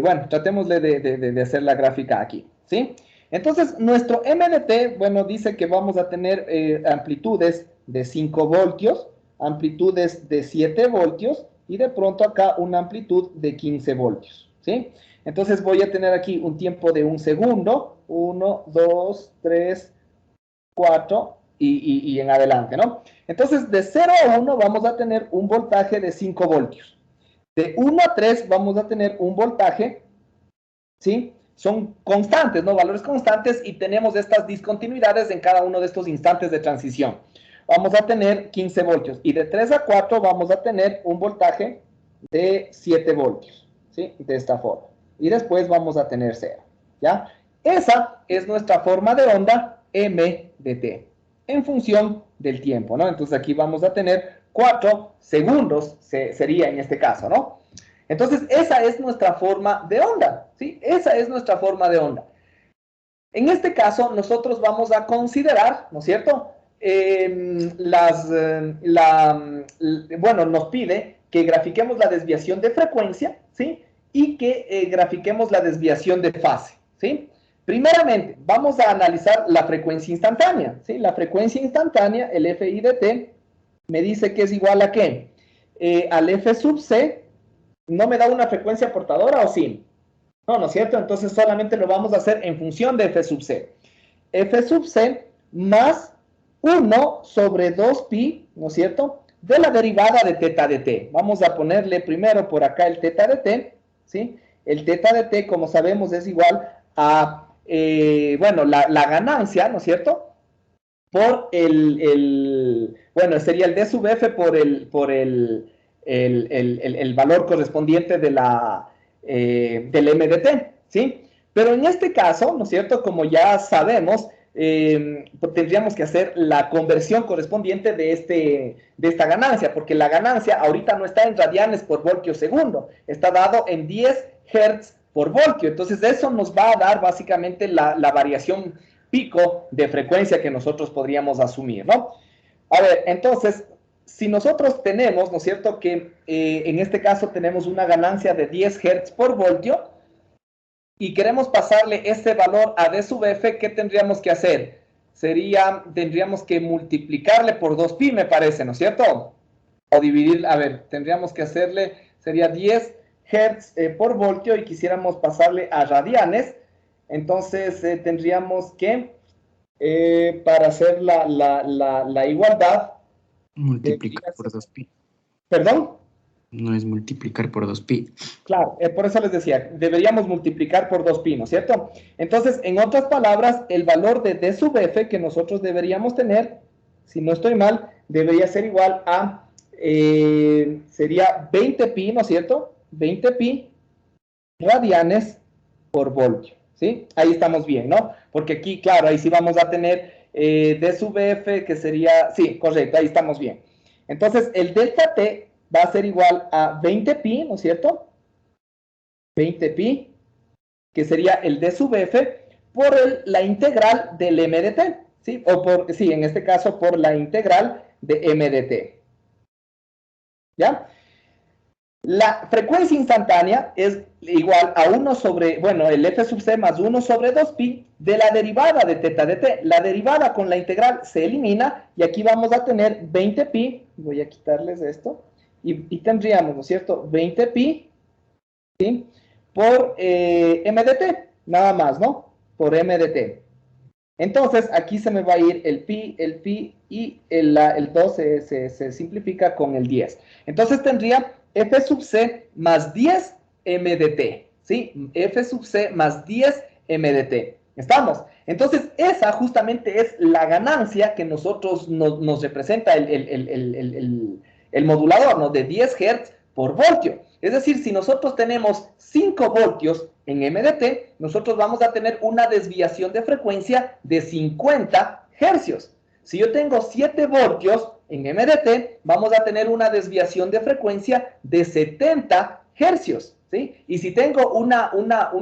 Bueno, tratémosle de hacer la gráfica aquí, ¿sí? Entonces, nuestro MDT, bueno, dice que vamos a tener amplitudes de 5 voltios, amplitudes de 7 voltios, y de pronto acá una amplitud de 15 voltios, ¿sí? Entonces voy a tener aquí un tiempo de 1 segundo, 1, 2, 3, 4 y en adelante, ¿no? Entonces de 0 a 1 vamos a tener un voltaje de 5 voltios. De 1 a 3 vamos a tener un voltaje, ¿sí? Son constantes, ¿no? Valores constantes, y tenemos estas discontinuidades en cada uno de estos instantes de transición. Vamos a tener 15 voltios. Y de 3 a 4 vamos a tener un voltaje de 7 voltios, ¿sí? De esta forma. Y después vamos a tener 0, ¿ya? Esa es nuestra forma de onda M de T, en función del tiempo, ¿no? Entonces aquí vamos a tener 4 segundos, sería en este caso, ¿no? Entonces esa es nuestra forma de onda, ¿sí? Esa es nuestra forma de onda. En este caso nosotros vamos a considerar, ¿no es cierto?, bueno, nos pide que grafiquemos la desviación de frecuencia, ¿sí? Y que grafiquemos la desviación de fase, ¿sí? Primeramente, vamos a analizar la frecuencia instantánea, ¿sí? La frecuencia instantánea, el FI de T, me dice que es igual a ¿qué? Al F sub C, ¿no me da una frecuencia portadora o sí? No, ¿no es cierto? Entonces solamente lo vamos a hacer en función de F sub C. F sub C más 1 sobre 2pi, ¿no es cierto?, de la derivada de teta de t. Vamos a ponerle primero por acá el teta de t, ¿sí? El teta de t, como sabemos, es igual a, bueno, la ganancia, ¿no es cierto?, por bueno, sería el d sub f por el valor correspondiente de del m de t, ¿sí? Pero en este caso, ¿no es cierto?, como ya sabemos, tendríamos que hacer la conversión correspondiente de esta ganancia, porque la ganancia ahorita no está en radianes por voltio segundo, está dado en 10 Hz por voltio. Entonces eso nos va a dar básicamente la variación pico de frecuencia que nosotros podríamos asumir, ¿no? A ver, entonces, si nosotros tenemos, ¿no es cierto?, que en este caso tenemos una ganancia de 10 Hz por voltio, y queremos pasarle este valor a d sub f, ¿qué tendríamos que hacer? Tendríamos que multiplicarle por 2pi, me parece, ¿no es cierto? O dividir, a ver, tendríamos que hacerle, sería 10 Hz por voltio, y quisiéramos pasarle a radianes. Entonces tendríamos que, para hacer la igualdad, multiplicar por 2pi. ¿Perdón? No es multiplicar por 2pi. Claro, por eso les decía, deberíamos multiplicar por 2pi, ¿no es cierto? Entonces, en otras palabras, el valor de d sub f que nosotros deberíamos tener, si no estoy mal, debería ser igual a, sería 20pi, ¿no es cierto? 20pi radianes por voltio, ¿sí? Ahí estamos bien, ¿no? Porque aquí, claro, ahí sí vamos a tener d sub f, que sería, sí, correcto, ahí estamos bien. Entonces, el delta t va a ser igual a 20pi, ¿no es cierto? 20pi, que sería el d sub f, por la integral del m de t, ¿sí? O por, sí, en este caso, por la integral de m de t. ¿Ya? La frecuencia instantánea es igual a 1 sobre, bueno, el f sub c más 1 sobre 2pi de la derivada de teta de t. La derivada con la integral se elimina, y aquí vamos a tener 20pi, voy a quitarles esto, y tendríamos, ¿no es cierto?, 20pi, ¿sí?, por m de t, nada más, ¿no?, por m de t. Entonces, aquí se me va a ir el pi, y el 2 se simplifica con el 10. Entonces tendría f sub c más 10 m de t, ¿sí? F sub c más 10 m de t. ¿Estamos? Entonces, esa justamente es la ganancia que nosotros nos representa el modulador, ¿no?, de 10 Hz por voltio. Es decir, si nosotros tenemos 5 voltios en m de t, nosotros vamos a tener una desviación de frecuencia de 50 hercios. Si yo tengo 7 voltios en m de t, vamos a tener una desviación de frecuencia de 70 hercios, ¿sí? Y si tengo una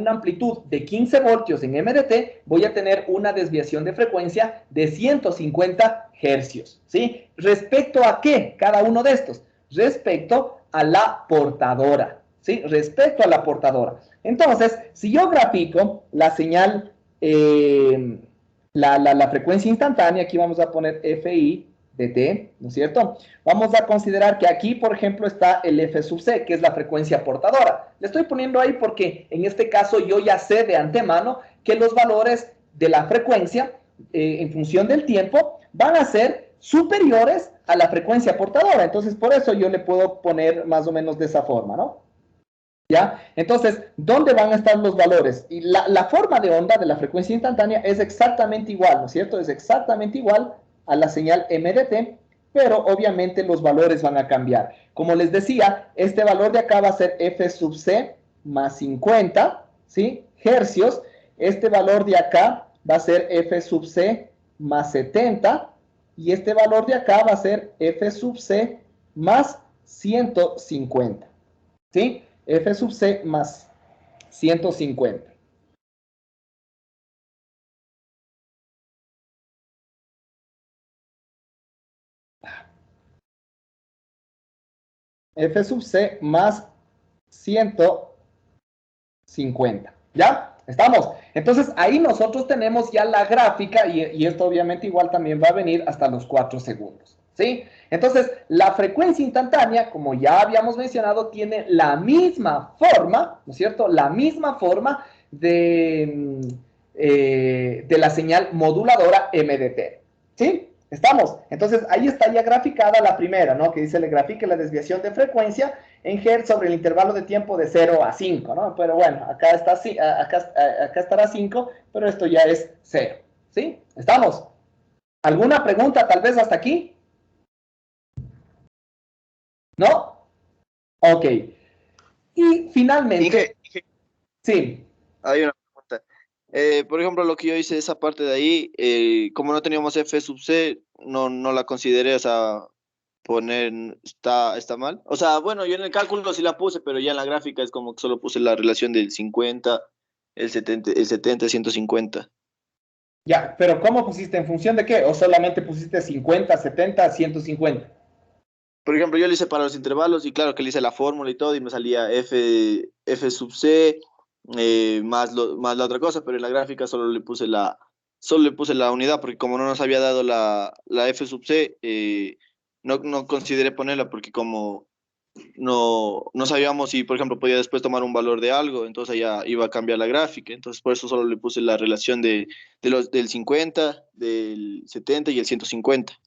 amplitud de 15 voltios en MDT, voy a tener una desviación de frecuencia de 150 hercios, ¿sí? ¿Respecto a qué? Cada uno de estos. Respecto a la portadora, ¿sí? Respecto a la portadora. Entonces, si yo grafico la señal, la frecuencia instantánea, aquí vamos a poner FI de T, ¿no es cierto? Vamos a considerar que aquí, por ejemplo, está el F sub C, que es la frecuencia portadora. Le estoy poniendo ahí porque en este caso yo ya sé de antemano que los valores de la frecuencia, en función del tiempo, van a ser superiores a la frecuencia portadora. Entonces, por eso yo le puedo poner más o menos de esa forma, ¿no? ¿Ya? Entonces, ¿dónde van a estar los valores? Y la forma de onda de la frecuencia instantánea es exactamente igual, ¿no es cierto? Es exactamente igual a la señal MDT, pero obviamente los valores van a cambiar. Como les decía, este valor de acá va a ser F sub C más 50, ¿sí? Hercios. Este valor de acá va a ser F sub C más 70, y este valor de acá va a ser F sub C más 150, ¿sí? F sub C más 150. F sub C más 150. ¿Ya? ¿Estamos? Entonces, ahí nosotros tenemos ya la gráfica y esto obviamente igual también va a venir hasta los 4 segundos. ¿Sí? Entonces, la frecuencia instantánea, como ya habíamos mencionado, tiene la misma forma, ¿no es cierto? La misma forma de la señal moduladora MDT. ¿Sí? ¿Estamos? Entonces, ahí está ya graficada la primera, ¿no? Que dice, le grafique la desviación de frecuencia en Hertz sobre el intervalo de tiempo de 0 a 5, ¿no? Pero bueno, acá estará 5, pero esto ya es 0, ¿sí? ¿Estamos? ¿Alguna pregunta tal vez hasta aquí? ¿No? Ok. Y finalmente... Sí. Hay una pregunta. Por ejemplo, lo que yo hice esa parte de ahí, como no teníamos F sub C, no la consideré, o sea, está mal. O sea, bueno, yo en el cálculo sí la puse, pero ya en la gráfica es como que solo puse la relación del 50, el 70, 150. Ya, pero ¿cómo pusiste? ¿En función de qué? ¿O solamente pusiste 50, 70, 150? Por ejemplo, yo le hice para los intervalos y claro que le hice la fórmula y todo y me salía F sub C más la otra cosa, pero en la gráfica solo le puse la unidad porque como no nos había dado la F sub C, no consideré ponerla porque como no sabíamos si, por ejemplo, podía después tomar un valor de algo, entonces ya iba a cambiar la gráfica, entonces por eso solo le puse la relación del 50, del 70 y el 150.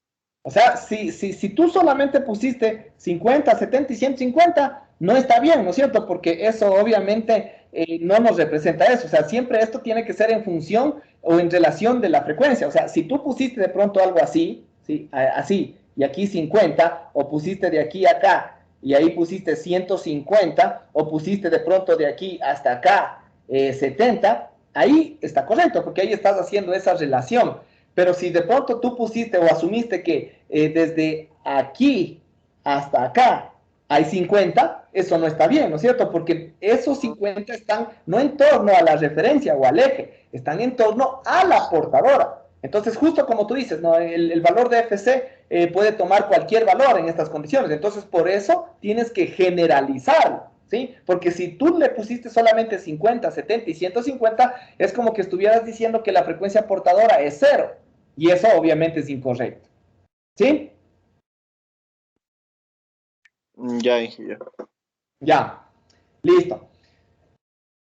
O sea, si tú solamente pusiste 50, 70 y 150, no está bien, ¿no es cierto? Porque eso obviamente no nos representa eso. O sea, siempre esto tiene que ser en función o en relación de la frecuencia. O sea, si tú pusiste de pronto algo así, ¿sí? Así, y aquí 50, o pusiste de aquí a acá, y ahí pusiste 150, o pusiste de pronto de aquí hasta acá 70, ahí está correcto, porque ahí estás haciendo esa relación. Pero si de pronto tú pusiste o asumiste que desde aquí hasta acá hay 50, eso no está bien, ¿no es cierto? Porque esos 50 están no en torno a la referencia o al eje, están en torno a la portadora. Entonces, justo como tú dices, ¿no? el valor de FC puede tomar cualquier valor en estas condiciones. Entonces, por eso tienes que generalizarlo, ¿sí? Porque si tú le pusiste solamente 50, 70 y 150, es como que estuvieras diciendo que la frecuencia portadora es 0. Y eso obviamente es incorrecto. ¿Sí? Ya. Ya. Listo.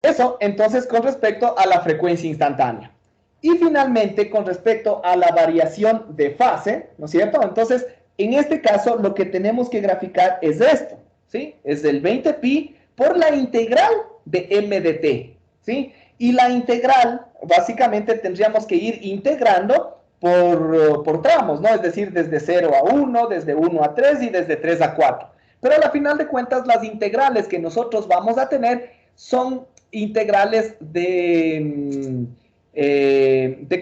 Eso, entonces, con respecto a la frecuencia instantánea. Y finalmente, con respecto a la variación de fase, ¿no es cierto? Entonces, en este caso, lo que tenemos que graficar es esto, ¿sí? Es el 20pi por la integral de MDT, ¿sí? Y la integral, básicamente, tendríamos que ir integrando por tramos, ¿no? Es decir, desde 0 a 1, desde 1 a 3 y desde 3 a 4. Pero a la final de cuentas, las integrales que nosotros vamos a tener son integrales de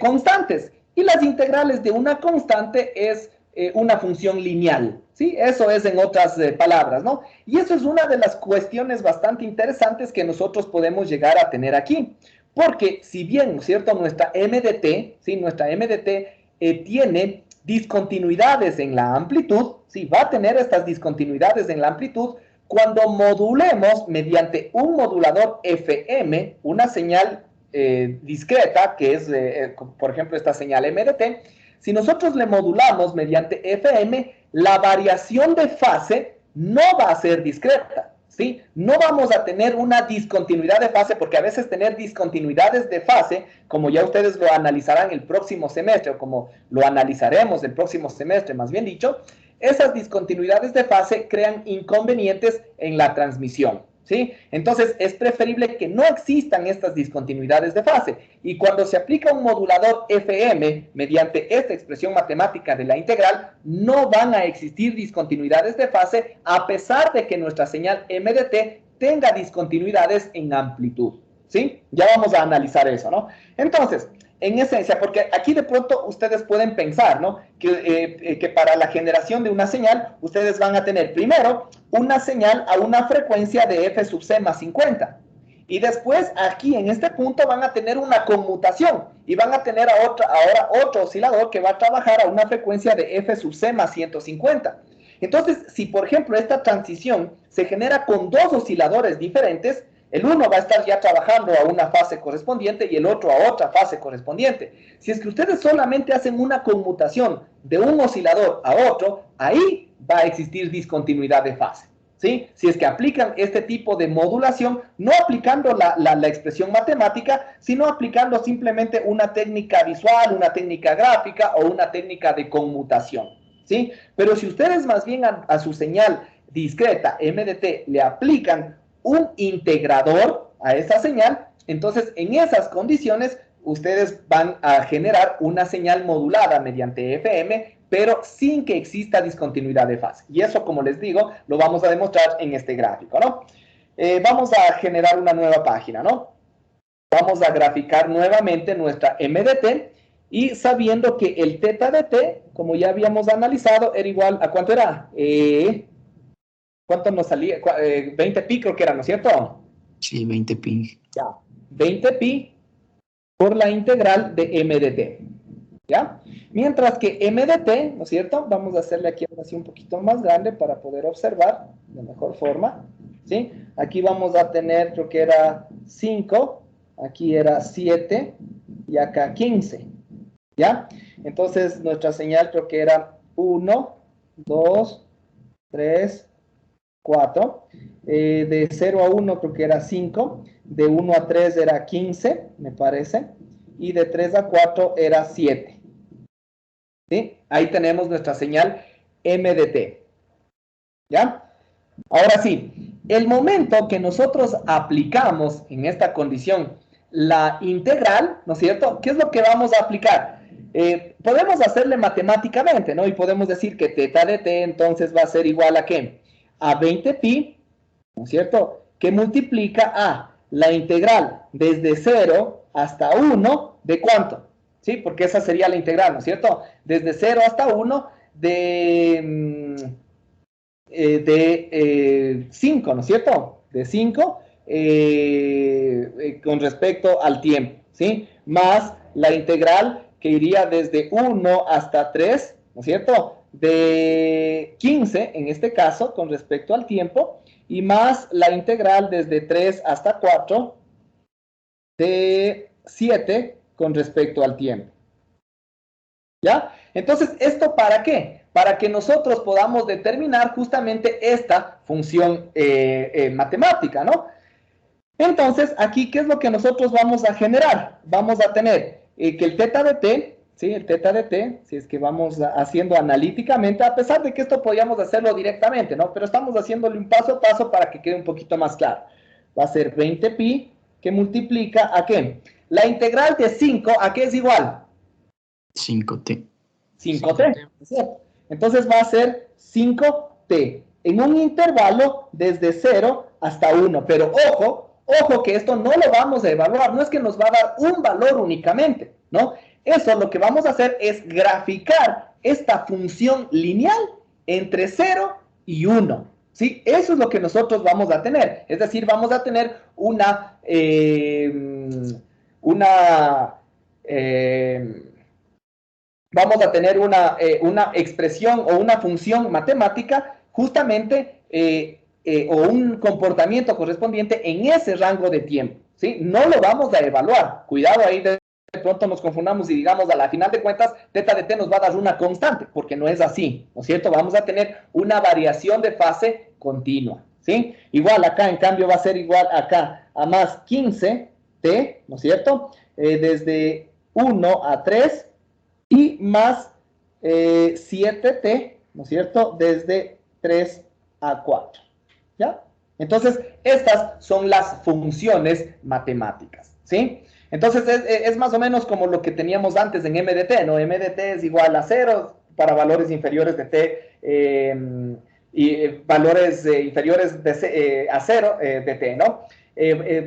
constantes. Y las integrales de una constante es una función lineal, ¿sí? Eso es en otras palabras, ¿no? Y eso es una de las cuestiones bastante interesantes que nosotros podemos llegar a tener aquí. Porque si bien, ¿no es cierto?, nuestra MDT, ¿sí? Nuestra MDT tiene discontinuidades en la amplitud, ¿sí? Va a tener estas discontinuidades en la amplitud cuando modulemos mediante un modulador FM, una señal discreta, que es, por ejemplo, esta señal MDT. Si nosotros le modulamos mediante FM, la variación de fase no va a ser discreta, ¿sí? No vamos a tener una discontinuidad de fase, porque a veces tener discontinuidades de fase, como ya ustedes lo analizarán el próximo semestre, o como lo analizaremos el próximo semestre, más bien dicho, esas discontinuidades de fase crean inconvenientes en la transmisión, ¿sí? Entonces, es preferible que no existan estas discontinuidades de fase. Y cuando se aplica un modulador FM mediante esta expresión matemática de la integral, no van a existir discontinuidades de fase a pesar de que nuestra señal MDT tenga discontinuidades en amplitud, ¿sí? Ya vamos a analizar eso, ¿no? Entonces, en esencia, porque aquí de pronto ustedes pueden pensar, ¿no?, que para la generación de una señal, ustedes van a tener primero una señal a una frecuencia de f sub c más 50. Y después, aquí en este punto, van a tener una conmutación. Y van a tener ahora otro oscilador que va a trabajar a una frecuencia de f sub c más 150. Entonces, si por ejemplo esta transición se genera con dos osciladores diferentes, el uno va a estar ya trabajando a una fase correspondiente y el otro a otra fase correspondiente. Si es que ustedes solamente hacen una conmutación de un oscilador a otro, ahí va a existir discontinuidad de fase, ¿sí? Si es que aplican este tipo de modulación, no aplicando la expresión matemática, sino aplicando simplemente una técnica visual, una técnica gráfica o una técnica de conmutación, ¿sí? Pero si ustedes más bien a su señal discreta, MDT, le aplican un integrador a esa señal, entonces en esas condiciones ustedes van a generar una señal modulada mediante FM, pero sin que exista discontinuidad de fase. Y eso, como les digo, lo vamos a demostrar en este gráfico, ¿no? Vamos a generar una nueva página, ¿no? Vamos a graficar nuevamente nuestra MDT y sabiendo que el teta de t, como ya habíamos analizado, era igual a ¿cuánto era? ¿Cuánto nos salía? 20 pi creo que era, ¿no es cierto? Sí, 20 pi. Ya, 20 pi por la integral de MDT, ¿ya? Mientras que MDT, ¿no es cierto? Vamos a hacerle aquí así un poquito más grande para poder observar de mejor forma, ¿sí? Aquí vamos a tener, creo que era 5, aquí era 7 y acá 15, ¿ya? Entonces nuestra señal creo que era 1, 2, 3, 4, de 0 a 1 creo que era 5, de 1 a 3 era 15, me parece, y de 3 a 4 era 7. ¿Sí? Ahí tenemos nuestra señal MDT. ¿Ya? Ahora sí, el momento que nosotros aplicamos en esta condición la integral, ¿no es cierto? ¿Qué es lo que vamos a aplicar? Podemos hacerle matemáticamente, ¿no? Y podemos decir que teta de t entonces va a ser igual a ¿qué? A 20 pi, ¿no es cierto?, que multiplica a la integral desde 0 hasta 1, ¿de cuánto? ¿Sí? Porque esa sería la integral, ¿no es cierto? Desde 0 hasta 1 de 5, ¿no es cierto? De 5 con respecto al tiempo, ¿sí? Más la integral que iría desde 1 hasta 3, ¿no es cierto?, de 15, en este caso, con respecto al tiempo, y más la integral desde 3 hasta 4, de 7, con respecto al tiempo. ¿Ya? Entonces, ¿esto para qué? Para que nosotros podamos determinar justamente esta función matemática, ¿no? Entonces, aquí, ¿qué es lo que nosotros vamos a generar? Vamos a tener que el teta de t, ¿sí? El teta de t, si es que vamos haciendo analíticamente, a pesar de que esto podíamos hacerlo directamente, ¿no? Pero estamos haciéndole un paso a paso para que quede un poquito más claro. Va a ser 20 pi, que multiplica ¿a qué? La integral de 5, ¿a qué es igual? 5t. 5t, ¿cierto? Entonces va a ser 5t, en un intervalo desde 0 hasta 1. Pero ojo que esto no lo vamos a evaluar, no es que nos va a dar un valor únicamente, ¿no? Eso lo que vamos a hacer es graficar esta función lineal entre 0 y 1. ¿Sí? Eso es lo que nosotros vamos a tener. Es decir, vamos a tener una expresión o una función matemática justamente o un comportamiento correspondiente en ese rango de tiempo, ¿sí? No lo vamos a evaluar. Cuidado ahí, de pronto nos confundamos y digamos, a la final de cuentas, teta de t nos va a dar una constante, porque no es así, ¿no es cierto? Vamos a tener una variación de fase continua, ¿sí? Igual acá, en cambio, va a ser igual acá a más 15t, ¿no es cierto? Desde 1 a 3 y más 7t, ¿no es cierto? Desde 3 a 4, ¿ya? Entonces, estas son las funciones matemáticas, ¿sí? Entonces, es más o menos como lo que teníamos antes en m de t, ¿no? m de t es igual a 0 para valores inferiores de t y valores inferiores a 0 de t, ¿no?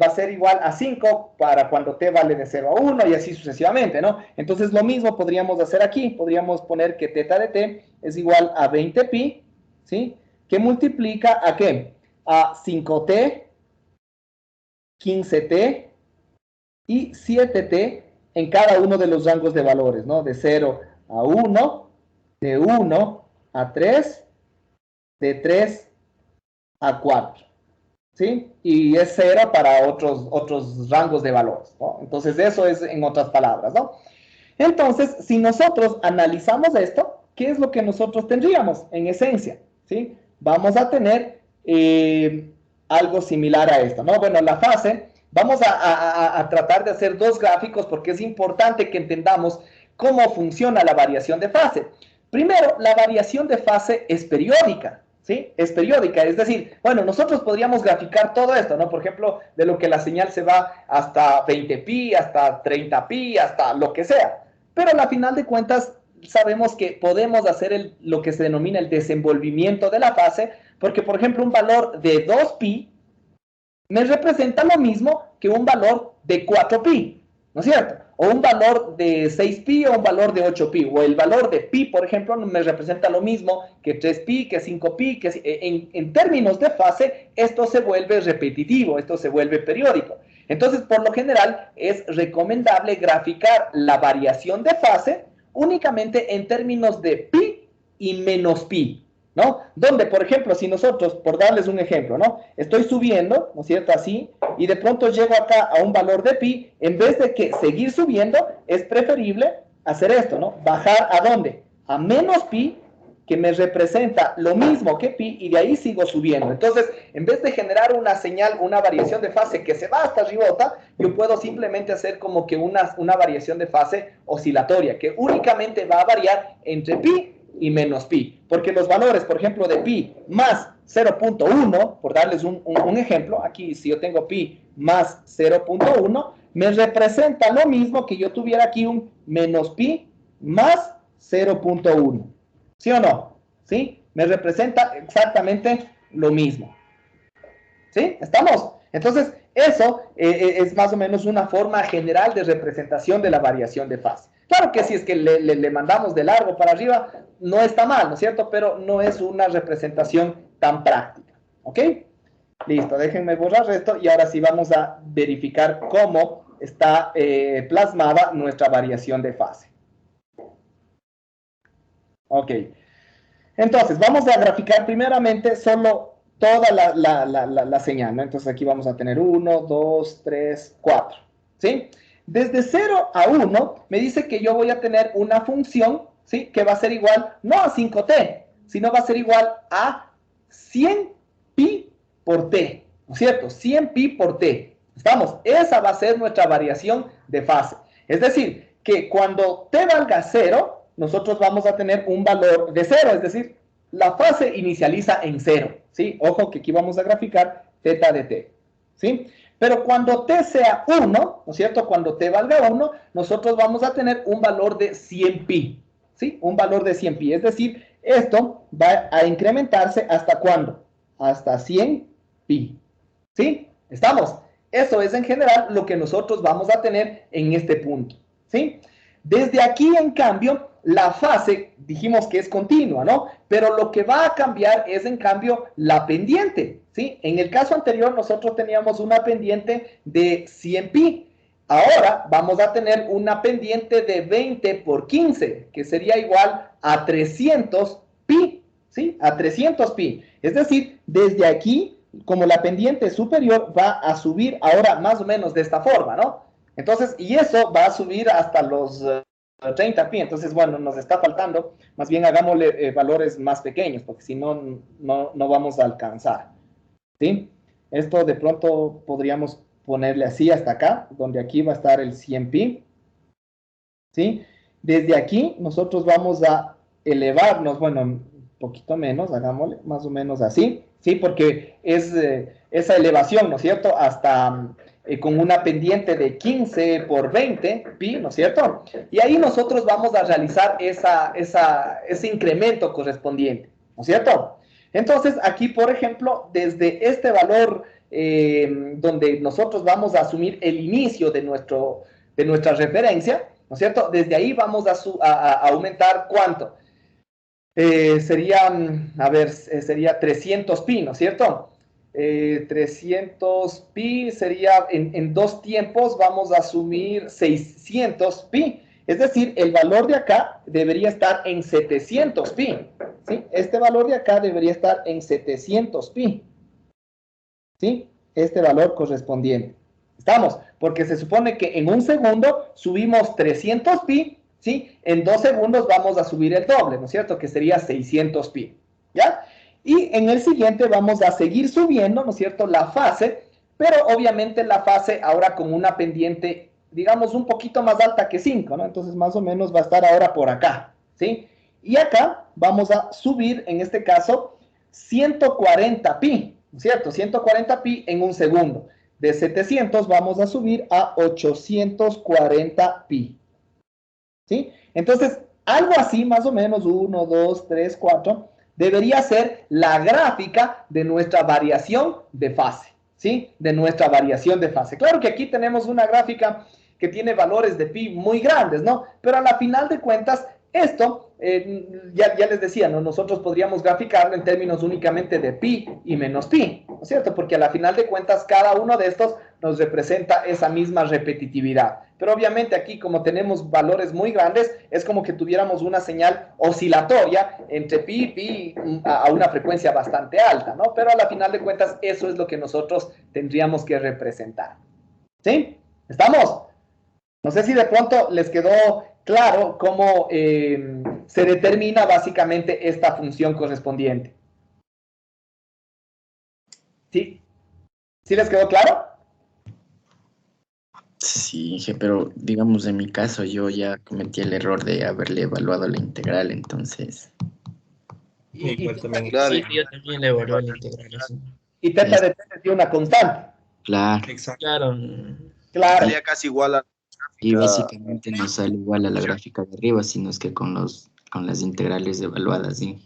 Va a ser igual a 5 para cuando t vale de 0 a 1 y así sucesivamente, ¿no? Entonces, lo mismo podríamos hacer aquí. Podríamos poner que teta de t es igual a 20pi, ¿sí? Que multiplica ¿a qué? A 5t, 15t y 7t en cada uno de los rangos de valores, ¿no? De 0 a 1, de 1 a 3, de 3 a 4, ¿sí? Y es 0 para otros rangos de valores, ¿no? Entonces, eso es en otras palabras, ¿no? Entonces, si nosotros analizamos esto, ¿qué es lo que nosotros tendríamos en esencia? ¿Sí? Vamos a tener algo similar a esto, ¿no? Bueno, la fase, vamos a tratar de hacer dos gráficos porque es importante que entendamos cómo funciona la variación de fase. Primero, la variación de fase es periódica, ¿sí? Es periódica, es decir, bueno, nosotros podríamos graficar todo esto, ¿no? Por ejemplo, de lo que la señal se va hasta 20pi, hasta 30pi, hasta lo que sea. Pero a la final de cuentas, sabemos que podemos hacer lo que se denomina el desenvolvimiento de la fase, porque, por ejemplo, un valor de 2pi me representa lo mismo que un valor de 4pi, ¿no es cierto? O un valor de 6pi o un valor de 8pi, o el valor de pi, por ejemplo, me representa lo mismo que 3pi, que 5pi, que en términos de fase, esto se vuelve repetitivo, esto se vuelve periódico. Entonces, por lo general, es recomendable graficar la variación de fase únicamente en términos de pi y menos pi, ¿no? Donde, por ejemplo, si nosotros, por darles un ejemplo, ¿no? Estoy subiendo, ¿no es cierto? Así, y de pronto llego acá a un valor de pi, en vez de que seguir subiendo, es preferible hacer esto, ¿no? Bajar ¿a dónde? A menos pi, que me representa lo mismo que pi, y de ahí sigo subiendo. Entonces, en vez de generar una señal, una variación de fase que se va hasta arribota, yo puedo simplemente hacer como que una variación de fase oscilatoria, que únicamente va a variar entre pi y menos pi, porque los valores, por ejemplo, de pi más 0.1, por darles un ejemplo, aquí si yo tengo pi más 0.1, me representa lo mismo que yo tuviera aquí un menos pi más 0.1. ¿Sí o no? ¿Sí? Me representa exactamente lo mismo. ¿Sí? ¿Estamos? Entonces, eso es más o menos una forma general de representación de la variación de fase. Claro que si es que le mandamos de largo para arriba, no está mal, ¿no es cierto? Pero no es una representación tan práctica. ¿Ok? Listo, déjenme borrar esto y ahora sí vamos a verificar cómo está plasmada nuestra variación de fase. Ok. Entonces, vamos a graficar primeramente solo toda la señal, ¿no? Entonces, aquí vamos a tener 1, 2, 3, 4, ¿sí? Desde 0 a 1, me dice que yo voy a tener una función, ¿sí? Que va a ser igual, no a 5t, sino va a ser igual a 100pi por t, ¿no es cierto? 100pi por t. ¿Estamos? Esa va a ser nuestra variación de fase. Es decir, que cuando t valga 0, nosotros vamos a tener un valor de 0, es decir, la fase inicializa en 0, ¿sí? Ojo que aquí vamos a graficar teta de t, ¿sí? Pero cuando t sea 1, ¿no es cierto? Cuando t valga 1, nosotros vamos a tener un valor de 100pi, ¿sí? Un valor de 100pi, es decir, esto va a incrementarse ¿hasta cuándo? Hasta 100pi, ¿sí? ¿Estamos? Eso es en general lo que nosotros vamos a tener en este punto, ¿sí? Desde aquí, en cambio, la fase dijimos que es continua, ¿no? Pero lo que va a cambiar es, en cambio, la pendiente, ¿sí? En el caso anterior nosotros teníamos una pendiente de 100 pi. Ahora vamos a tener una pendiente de 20 por 15, que sería igual a 300 pi, ¿sí? A 300 pi. Es decir, desde aquí, como la pendiente superior va a subir ahora más o menos de esta forma, ¿no? Entonces, y eso va a subir hasta los 30 pi. Entonces, bueno, nos está faltando. Más bien hagámosle valores más pequeños, porque si no, no vamos a alcanzar, ¿sí? Esto de pronto podríamos ponerle así hasta acá, donde aquí va a estar el 100 pi, ¿sí? Desde aquí nosotros vamos a elevarnos, bueno, un poquito menos, hagámosle más o menos así, ¿sí? Porque es esa elevación, ¿no es cierto? Hasta con una pendiente de 15 por 20 pi, ¿no es cierto? Y ahí nosotros vamos a realizar ese incremento correspondiente, ¿no es cierto? Entonces, aquí, por ejemplo, desde este valor donde nosotros vamos a asumir el inicio de nuestra referencia, ¿no es cierto? Desde ahí vamos a aumentar ¿cuánto? Sería 300 pi, ¿no es cierto? 300 pi sería en 2 tiempos, vamos a asumir 600 pi. Es decir, el valor de acá debería estar en 700 pi, ¿sí? Este valor de acá debería estar en 700 pi, ¿sí? Este valor correspondiente. ¿Estamos? Porque se supone que en un segundo subimos 300 pi, ¿sí? En 2 segundos vamos a subir el doble, ¿no es cierto? Que sería 600 pi, ¿ya? Y en el siguiente vamos a seguir subiendo, ¿no es cierto? La fase, pero obviamente la fase ahora con una pendiente, digamos, un poquito más alta que 5, ¿no? Entonces más o menos va a estar ahora por acá, ¿sí? Y acá vamos a subir, en este caso, 140 pi, ¿no es cierto? 140 pi en un segundo. De 700 vamos a subir a 840 pi, ¿sí? Entonces, algo así, más o menos, 1, 2, 3, 4, debería ser la gráfica de nuestra variación de fase, ¿sí? De nuestra variación de fase. Claro que aquí tenemos una gráfica que tiene valores de pi muy grandes, ¿no? Pero a la final de cuentas, esto, ya les decía, ¿no? Nosotros podríamos graficarlo en términos únicamente de pi y menos pi, ¿no es cierto? Porque a la final de cuentas, cada uno de estos nos representa esa misma repetitividad. Pero obviamente aquí, como tenemos valores muy grandes, es como que tuviéramos una señal oscilatoria entre pi y pi a una frecuencia bastante alta, ¿no? Pero a la final de cuentas, eso es lo que nosotros tendríamos que representar. ¿Sí? ¿Estamos? No sé si de pronto les quedó claro cómo se determina básicamente esta función correspondiente. ¿Sí? ¿Sí les quedó claro? Sí, pero digamos en mi caso yo ya cometí el error de haberle evaluado la integral, entonces. Igual también. Claro, Sí, yo también le evalué la integral. Así. Y teta de t es de una constante. Claro. Claro. Claro. salía casi igual a Y básicamente no sale igual a la gráfica de arriba, sino es que con las integrales evaluadas, ¿sí?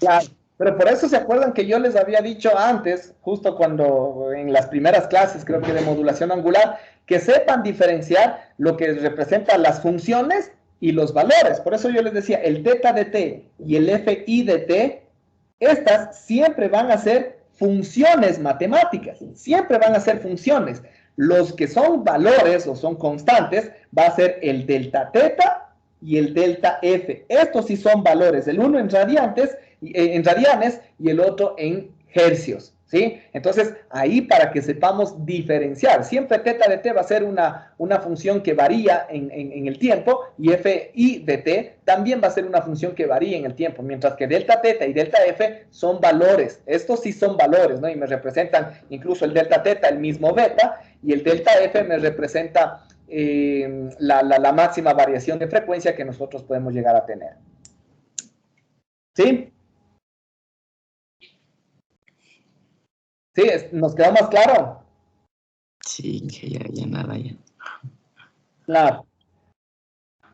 Claro, pero por eso se acuerdan que yo les había dicho antes, justo cuando en las primeras clases, creo que de modulación angular, que sepan diferenciar lo que representan las funciones y los valores. Por eso yo les decía, el teta de t y el fi de t, estas siempre van a ser funciones matemáticas, siempre van a ser funciones. Los que son valores o son constantes va a ser el delta teta y el delta f. Estos sí son valores, el uno en radianes y el otro en hercios, ¿sí? Entonces, ahí para que sepamos diferenciar, siempre teta de t va a ser una función que varía en el tiempo y fi de t también va a ser una función que varía en el tiempo, mientras que delta teta y delta f son valores, estos sí son valores, ¿no? Y me representan incluso el delta teta, el mismo beta, y el delta f me representa la máxima variación de frecuencia que nosotros podemos llegar a tener. ¿Sí? ¿Sí? ¿Nos quedó más claro? Sí, que ya nada, ya. Claro.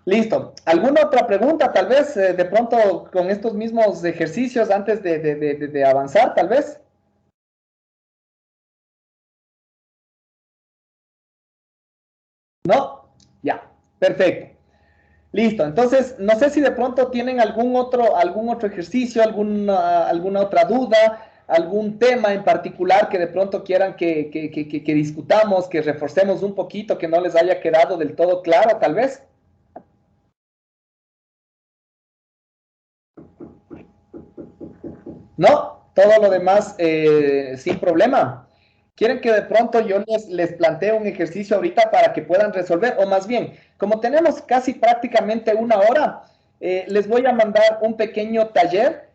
Listo. ¿Alguna otra pregunta, tal vez, de pronto, con estos mismos ejercicios antes de avanzar, tal vez? ¿No? Ya. Perfecto. Listo, entonces no sé si de pronto tienen algún otro ejercicio, alguna otra duda, algún tema en particular que de pronto quieran que discutamos, que reforcemos un poquito, que no les haya quedado del todo claro, tal vez. No, todo lo demás sin problema. ¿Quieren que de pronto yo les plantee un ejercicio ahorita para que puedan resolver? O más bien, como tenemos casi prácticamente una hora, les voy a mandar un pequeño taller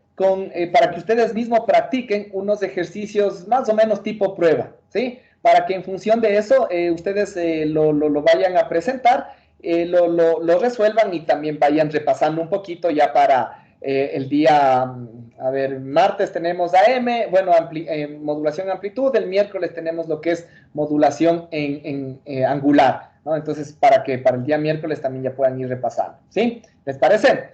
para que ustedes mismos practiquen unos ejercicios más o menos tipo prueba, ¿sí? Para que en función de eso ustedes lo vayan a presentar, lo resuelvan y también vayan repasando un poquito ya para el día, a ver, martes tenemos AM, bueno, modulación amplitud, el miércoles tenemos lo que es modulación en angular, ¿no? Entonces, para que para el día miércoles también ya puedan ir repasando, ¿sí? ¿Les parece?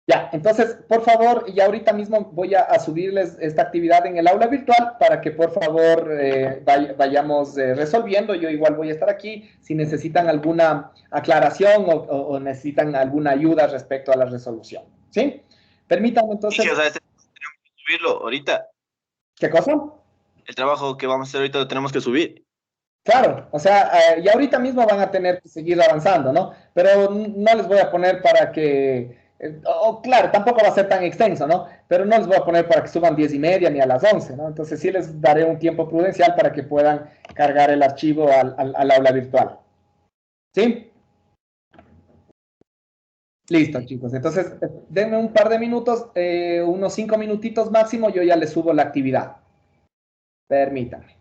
Ya, entonces, por favor, ya ahorita mismo voy a subirles esta actividad en el aula virtual para que por favor vayamos resolviendo. Yo igual voy a estar aquí si necesitan alguna aclaración o necesitan alguna ayuda respecto a la resolución. ¿Sí? Permítanme entonces. Sí, o sea, tenemos que subirlo ahorita. ¿Qué cosa? El trabajo que vamos a hacer ahorita lo tenemos que subir. Claro, o sea, y ahorita mismo van a tener que seguir avanzando, ¿no? Pero no les voy a poner para que, claro, tampoco va a ser tan extenso, ¿no? Pero no les voy a poner para que suban 10:30 ni a las 11, ¿no? Entonces sí les daré un tiempo prudencial para que puedan cargar el archivo al aula virtual. ¿Sí? Listo, chicos. Entonces, denme un par de minutos, unos 5 minutitos máximo, yo ya les subo la actividad. Permítanme.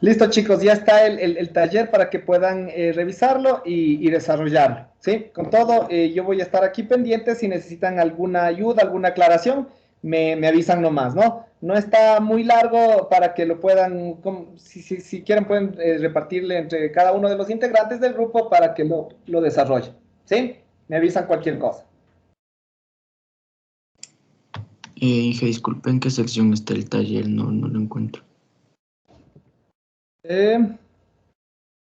Listo, chicos, ya está el taller para que puedan revisarlo y desarrollarlo, ¿sí? Con todo, yo voy a estar aquí pendiente. Si necesitan alguna ayuda, alguna aclaración, me avisan nomás, ¿no? No está muy largo para que lo puedan, si quieren, pueden repartirle entre cada uno de los integrantes del grupo para que lo desarrolle, ¿sí? Me avisan cualquier cosa. Inge, disculpe, ¿en qué sección está el taller? No lo encuentro. En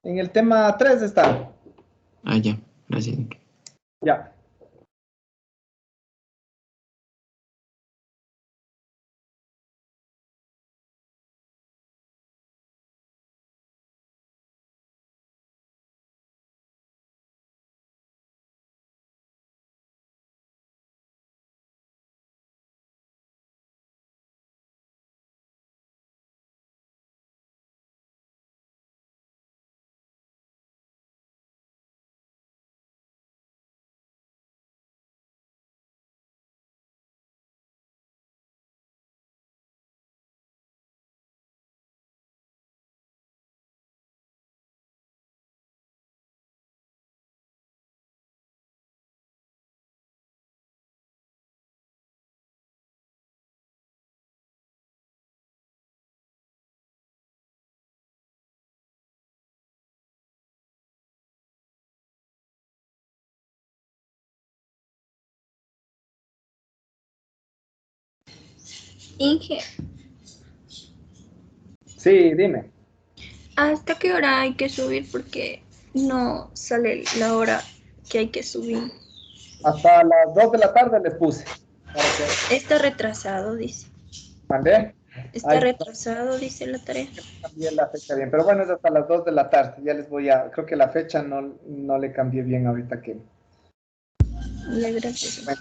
el tema 3 está. Ah, ya, gracias, Inge. Ya. Inge, Sí, dime. ¿hasta qué hora hay que subir? Porque no sale la hora que hay que subir. Hasta las 2 de la tarde les puse. Para que Está retrasado, dice. mandé. Está Ahí retrasado, dice la tarea. cambié la fecha bien. Pero bueno, es hasta las 2 de la tarde. Ya les voy a. Creo que la fecha no le cambié bien ahorita que. Ya, gracias. Bueno,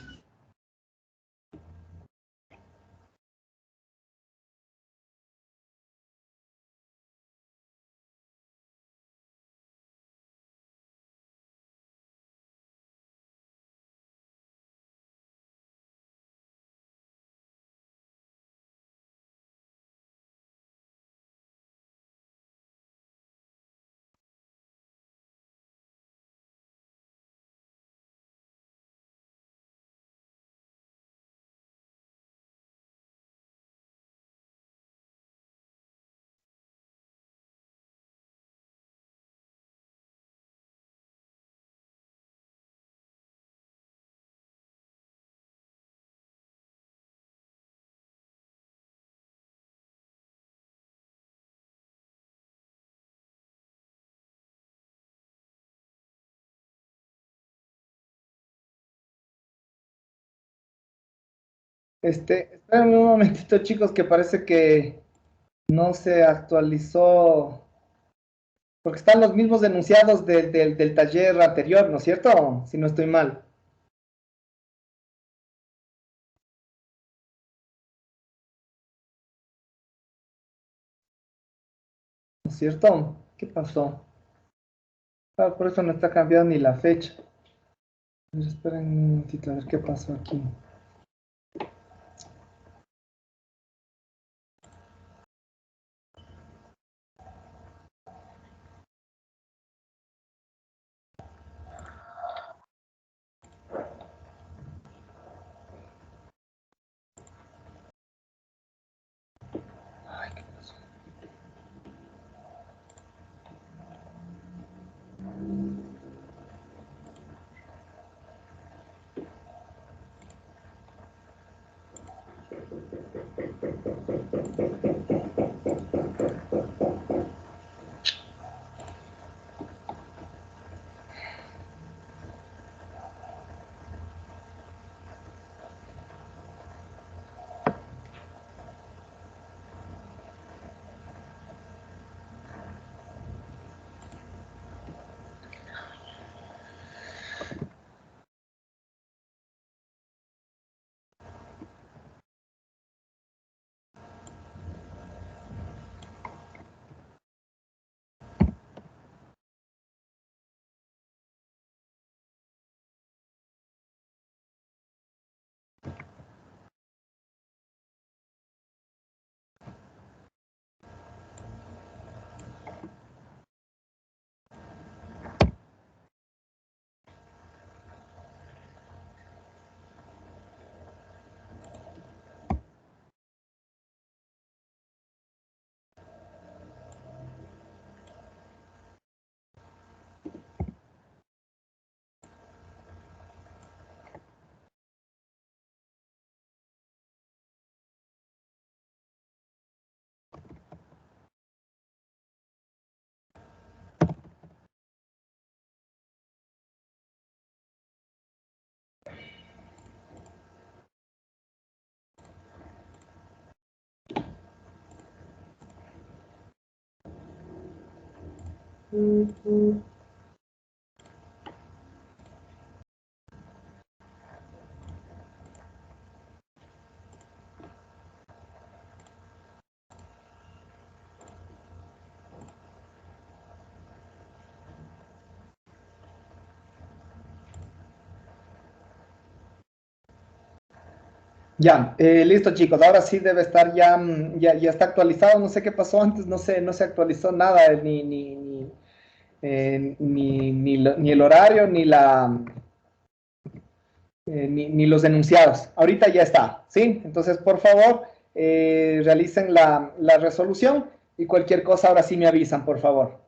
esperen un momentito, chicos, que parece que no se actualizó. Porque están los mismos enunciados del taller anterior, ¿no es cierto? Si no estoy mal. ¿No es cierto? ¿Qué pasó? Claro, por eso no está cambiando ni la fecha. A ver, esperen un momentito a ver qué pasó aquí. Ay, ¿qué pasó? Ya, listo chicos, ahora sí debe estar ya, ya está actualizado, no sé qué pasó antes, no se actualizó nada, ni el horario, ni los enunciados. Ahorita ya está, ¿sí? Entonces, por favor, realicen la resolución y cualquier cosa ahora sí me avisan, por favor.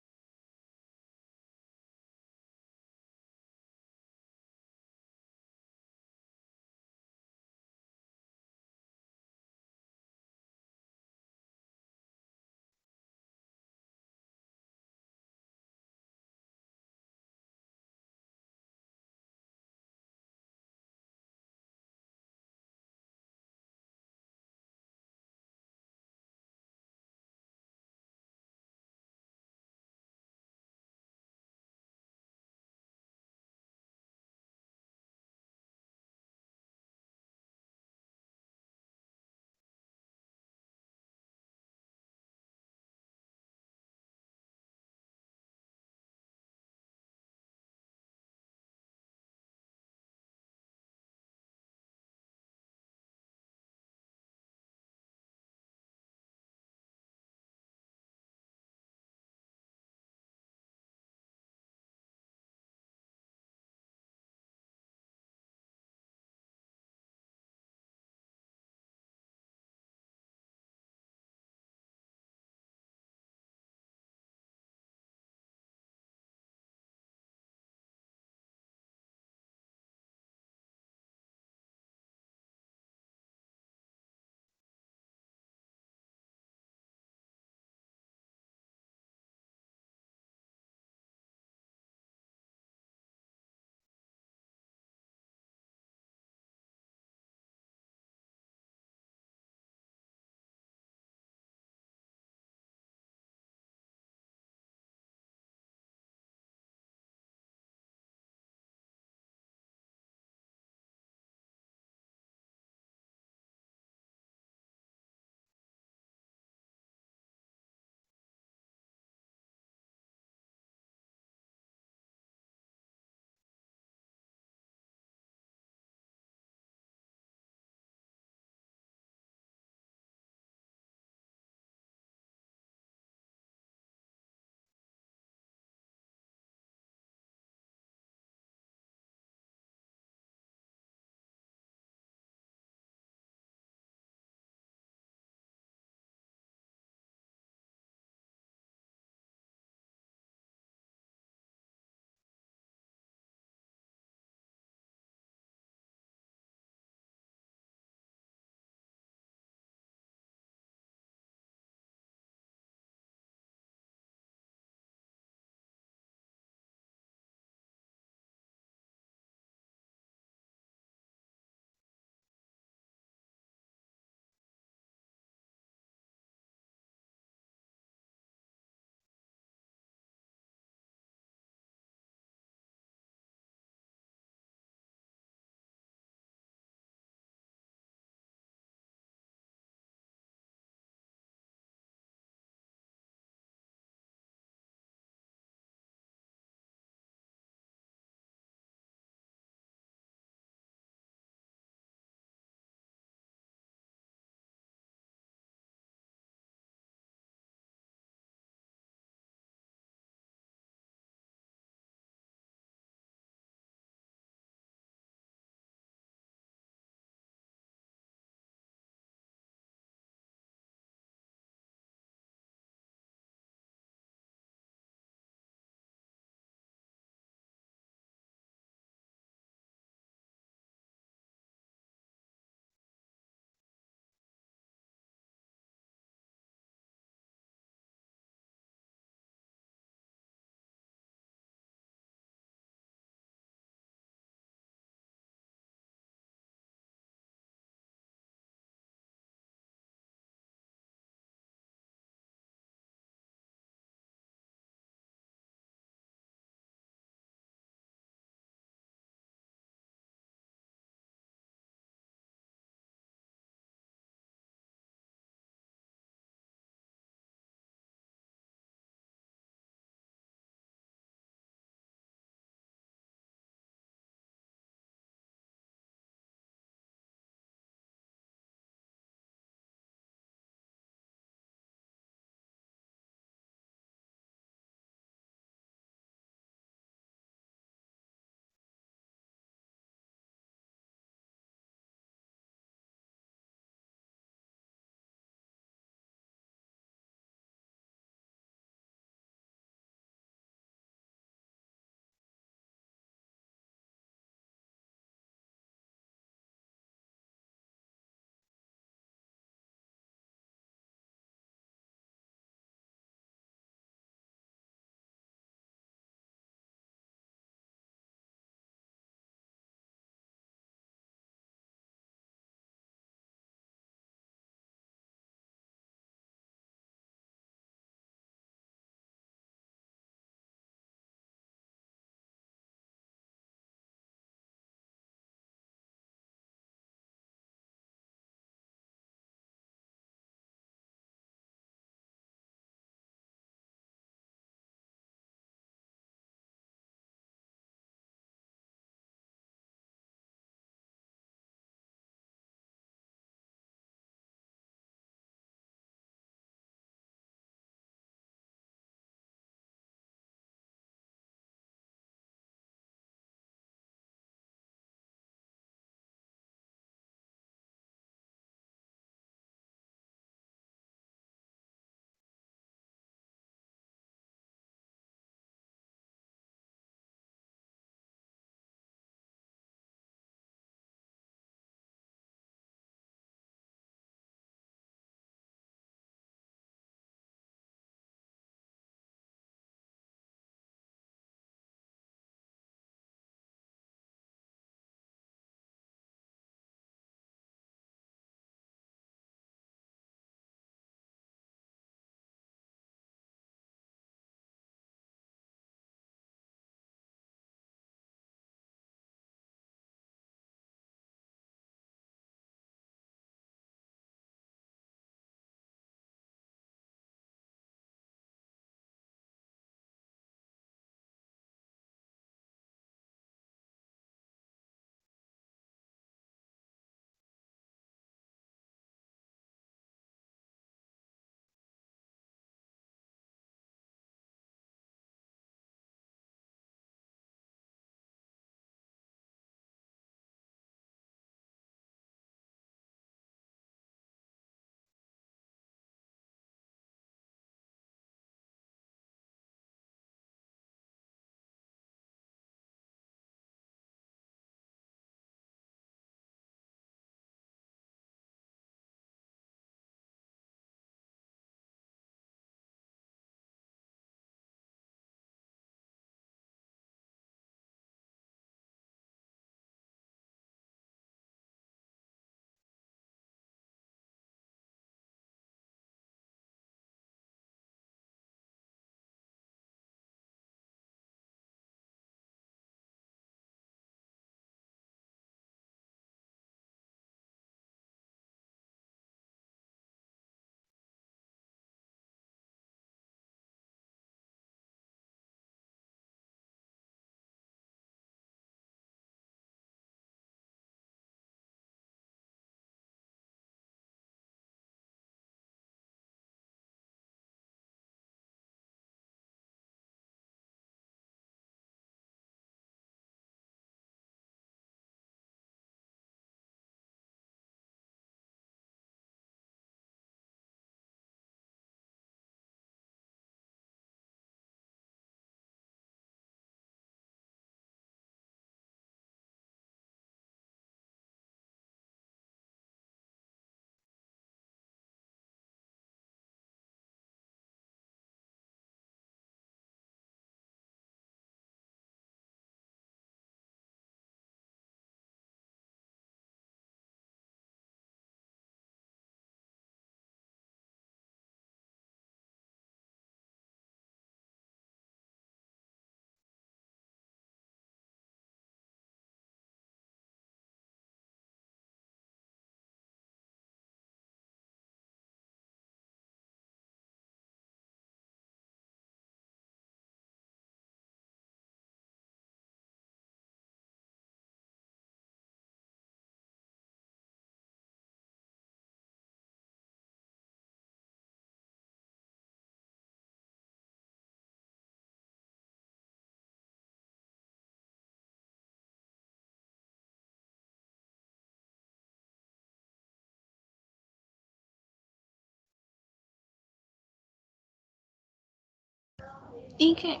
Inge,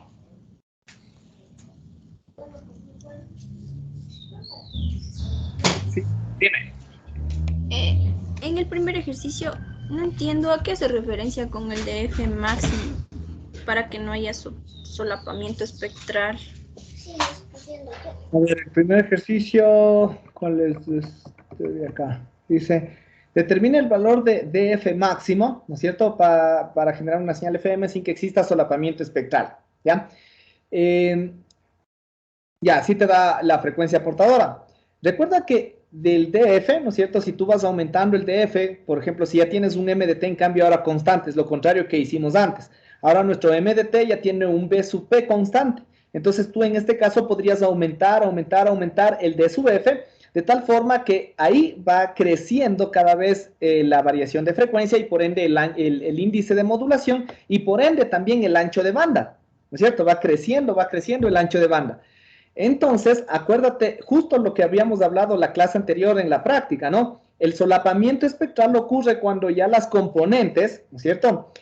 Sí, dime. en el primer ejercicio no entiendo a qué hace referencia con el de F máximo para que no haya solapamiento espectral. A ver, el primer ejercicio, ¿cuál es este de acá? Dice, determina el valor de DF máximo, ¿no es cierto?, para generar una señal FM sin que exista solapamiento espectral, ¿ya? Eh, ya, así te da la frecuencia portadora. Recuerda que del DF, ¿no es cierto? Si tú vas aumentando el DF, por ejemplo, si ya tienes un MDT en cambio ahora constante, es lo contrario que hicimos antes. Ahora nuestro MDT ya tiene un B sub P constante. Entonces tú en este caso podrías aumentar el D sub F, de tal forma que ahí va creciendo cada vez la variación de frecuencia y por ende el índice de modulación y por ende también el ancho de banda, ¿no es cierto? Va creciendo el ancho de banda. Entonces, acuérdate justo lo que habíamos hablado la clase anterior en la práctica, ¿no? El solapamiento espectral ocurre cuando ya las componentes, ¿no es cierto?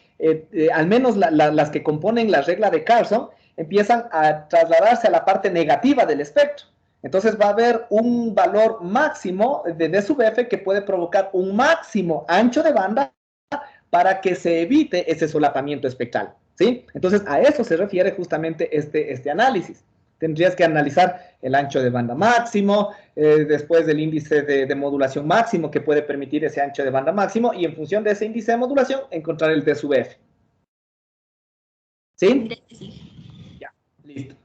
Al menos las que componen la regla de Carson, empiezan a trasladarse a la parte negativa del espectro. Entonces va a haber un valor máximo de D sub F que puede provocar un máximo ancho de banda para que se evite ese solapamiento espectral, ¿sí? Entonces a eso se refiere justamente este análisis. Tendrías que analizar el ancho de banda máximo, después del índice de modulación máximo que puede permitir ese ancho de banda máximo y en función de ese índice de modulación encontrar el D sub F. ¿Sí? Ya, listo.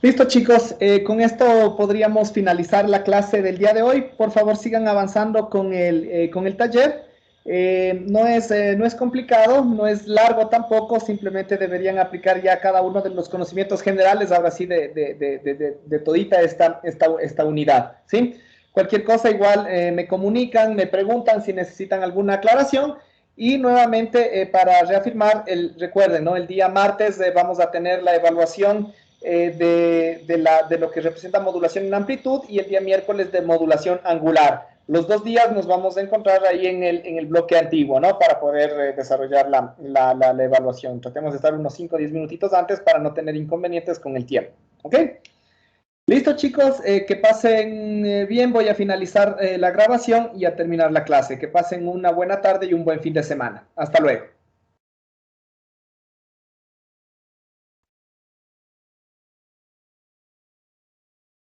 Listo, chicos. Con esto podríamos finalizar la clase del día de hoy. Por favor, sigan avanzando con el taller. No es complicado, no es largo tampoco. Simplemente deberían aplicar ya cada uno de los conocimientos generales, ahora sí, de todita esta unidad, ¿sí? Cualquier cosa igual me comunican, me preguntan si necesitan alguna aclaración. Y nuevamente, para reafirmar, recuerden, ¿no? El día martes vamos a tener la evaluación de lo que representa modulación en amplitud, y el día miércoles de modulación angular. Los 2 días nos vamos a encontrar ahí en el bloque antiguo, ¿no? Para poder desarrollar la evaluación. Tratemos de estar unos 5 o 10 minutitos antes para no tener inconvenientes con el tiempo. ¿Ok? Listo, chicos. Que pasen bien. Voy a finalizar la grabación y a terminar la clase. Que pasen una buena tarde y un buen fin de semana. Hasta luego.